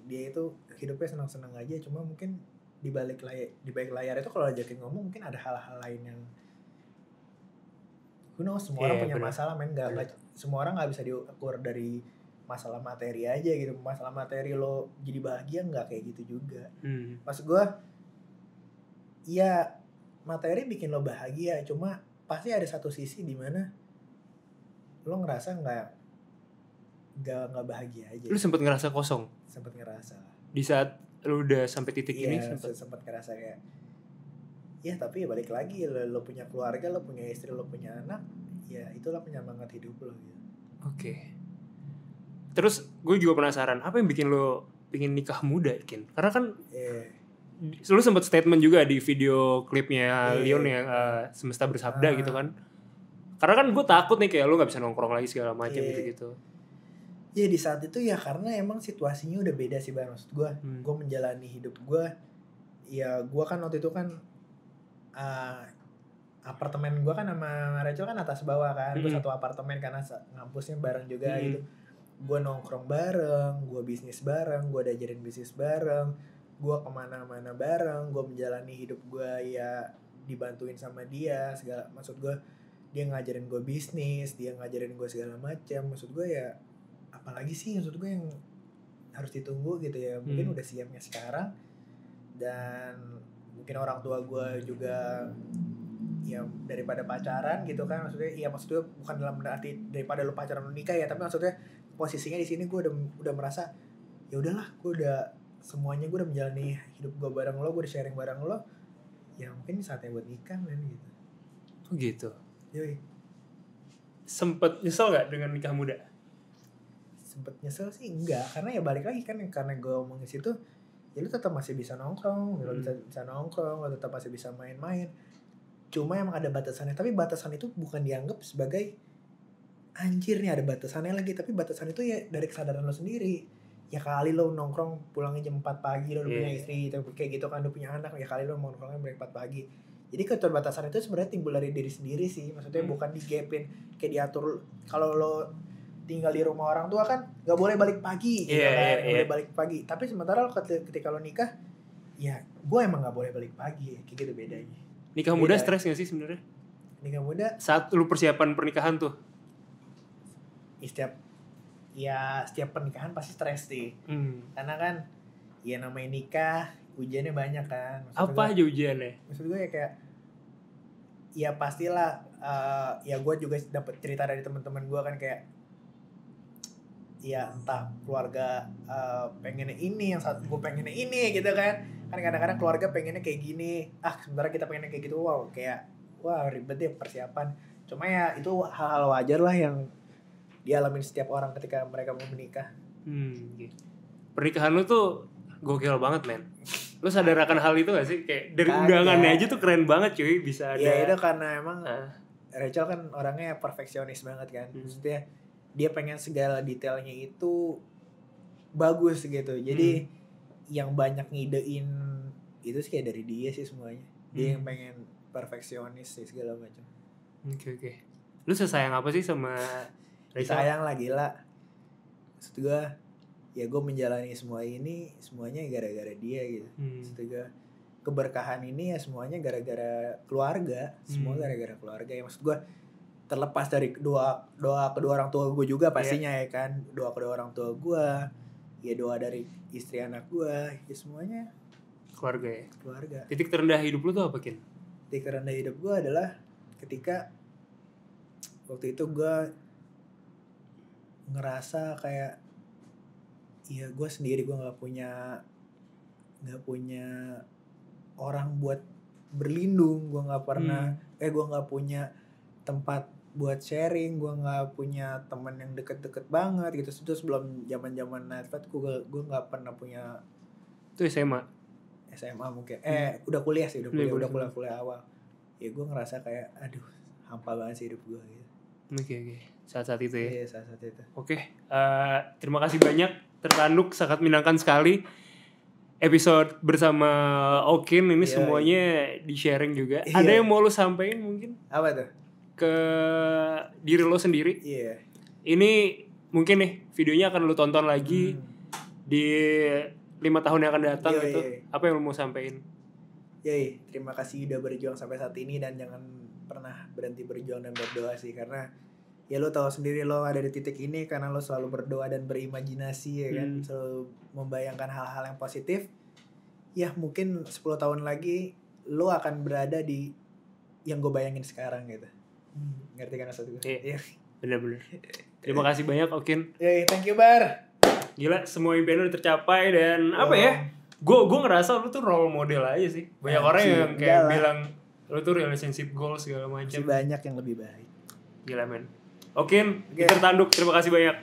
B: dia itu hidupnya senang-senang aja, cuma mungkin di balik layar itu kalau ajakin ngomong mungkin ada hal-hal lain yang semua orang punya masalah, men. Semua orang nggak bisa diukur dari masalah materi aja gitu. Masalah materi lo jadi bahagia nggak kayak gitu juga. Maksud gue ya materi bikin lo bahagia, cuma pasti ada satu sisi di mana lo ngerasa nggak bahagia aja.
A: Lu sempet ngerasa kosong?
B: Sempet ngerasa. Di
A: saat lu udah sampai titik ini
B: sempet ngerasa kayak, ya tapi ya balik lagi, lo punya keluarga, lo punya istri, lo punya anak, ya itulah penyemangat hidup lo gitu.
A: Oke. Terus gue juga penasaran, apa yang bikin lo pengen nikah muda, Kin? Karena kan lu sempet statement juga di video klipnya Leon yang Semesta Bersabda gitu kan. Karena kan gue takut nih kayak lu gak bisa nongkrong lagi segala macam gitu.
B: Ya di saat itu ya karena emang situasinya udah beda sih, Bang. Maksud gue, gue menjalani hidup gue, ya gue kan waktu itu kan apartemen gue kan sama Rachel kan atas bawah kan. Gue satu apartemen karena ngampusnya bareng juga gitu. Gue nongkrong bareng, gue bisnis bareng, gue diajarin bisnis bareng, gue kemana-mana bareng, gue menjalani hidup gue ya dibantuin sama dia segala. Maksud gue dia ngajarin gue bisnis, dia ngajarin gue segala macam. Maksud gue ya apalagi sih maksud gue yang harus ditunggu gitu ya. Mungkin udah siapnya sekarang, dan mungkin orang tua gue juga ya daripada pacaran gitu kan. Maksudnya bukan dalam arti daripada lu pacaran lu nikah ya, tapi maksudnya posisinya di sini gue udah merasa ya udahlah, gue udah semuanya gue udah menjalani hidup gue bareng lo, gue udah sharing bareng lo, ya mungkin saatnya buat nikah kan gitu.
A: Oh gitu.
B: Yoi.
A: Sempet nyesel gak dengan nikah muda?
B: Sempet nyesel sih enggak, karena ya balik lagi kan, karena gue ngomongin situ, ya lu tetap masih bisa nongkrong, lu bisa nongkrong, lu tetap masih bisa main-main. Cuma emang ada batasannya, tapi batasan itu bukan dianggap sebagai anjir nih ada batasannya lagi, tapi batasan itu ya dari kesadaran lo sendiri. Ya kali lo nongkrong pulangnya jam 4 pagi, lo udah punya istri gitu, kayak gitu kan, udah punya anak, ya kali lo mau nongkrongnya jam 4 pagi. Jadi keterbatasan itu sebenarnya timbul dari diri sendiri sih, maksudnya bukan digapin kayak diatur. Kalau lo tinggal di rumah orang tua kan nggak boleh balik pagi gitu kan, nggak boleh balik pagi. Tapi sementara lo ketika lo nikah, ya gue emang nggak boleh balik pagi, kayak gitu bedanya.
A: Nikah muda stres nggak sih sebenarnya?
B: Nikah muda
A: saat lu persiapan pernikahan tuh?
B: Setiap pernikahan pasti stres sih, karena kan ya namanya nikah ujiannya banyak kan.
A: Apa aja ujiannya?
B: Maksud gue ya kayak ya pastilah ya gue juga dapet cerita dari teman-teman gue kan, kayak ya entah keluarga pengennya ini, yang saat gue pengennya ini gitu kan kadang-kadang keluarga pengennya kayak gini, sementara kita pengennya kayak gitu. Wah ribet deh persiapan. Cuma ya itu hal-hal wajar lah yang dialamin setiap orang ketika mereka mau menikah.
A: Gitu. Pernikahan lu tuh gokil banget men. Lu sadar akan hal itu gak sih? Kayak dari undangannya aja tuh keren banget cuy, bisa ada.
B: Ya itu karena emang Rachel kan orangnya perfeksionis banget kan. Maksudnya dia pengen segala detailnya itu bagus gitu. Jadi yang banyak ngidein itu sih kayak dari dia sih semuanya. Dia yang pengen perfeksionis sih segala macam.
A: Oke. Lu sesayang apa sih sama Rachel?
B: Sayang lah, gila. Maksud gue ya gue menjalani semuanya gara-gara dia gitu. Maksud gue keberkahan ini ya semuanya gara-gara keluarga. Semua gara-gara keluarga ya. Maksud gue terlepas dari doa kedua orang tua gue juga pastinya ya kan, doa kedua orang tua gue, ya doa dari istri anak gue, ya semuanya
A: keluarga ya.
B: Keluarga.
A: Titik terendah hidup lu tuh apa, Kin?
B: Titik terendah hidup gue adalah ketika waktu itu gue ngerasa kayak ya gue sendiri, gue nggak punya orang buat berlindung, gue nggak pernah gue nggak punya tempat buat sharing, gue nggak punya teman yang deket-deket banget gitu. Itu sebelum zaman Netflix gue nggak pernah punya.
A: Itu SMA
B: mungkin udah kuliah sih, udah kuliah awal ya. Gue ngerasa kayak aduh hampa banget sih hidup gue gitu.
A: Oke. Saat itu ya.
B: Iya, saat itu.
A: Oke. Terima kasih banyak Tertanduk, sangat menyenangkan sekali episode bersama Okin ini. Semuanya di sharing juga. Ada yang mau lu sampein mungkin?
B: Apa tuh?
A: Ke diri lo sendiri. Ini mungkin nih videonya akan lu tonton lagi di 5 tahun yang akan datang gitu. Apa yang lu mau sampein?
B: Terima kasih udah berjuang sampai saat ini, dan jangan pernah berhenti berjuang dan berdoa sih, karena ya lo tahu sendiri lo ada di titik ini karena lo selalu berdoa dan berimajinasi ya kan, selalu membayangkan hal-hal yang positif. Ya mungkin 10 tahun lagi lo akan berada di yang gue bayangin sekarang gitu. Ngerti kan maksud gue?
A: Iya. Bener-bener. Terima kasih banyak Okin.
B: Thank you Bar.
A: Gila, semua impian lu tercapai, dan apa ya? Gue ngerasa lu tuh role model aja sih. Banyak orang yang kayak bilang lu tuh relationship goals segala macam.
B: Masih banyak yang lebih baik.
A: Gila men. Okin, Tertanduk, terima kasih banyak.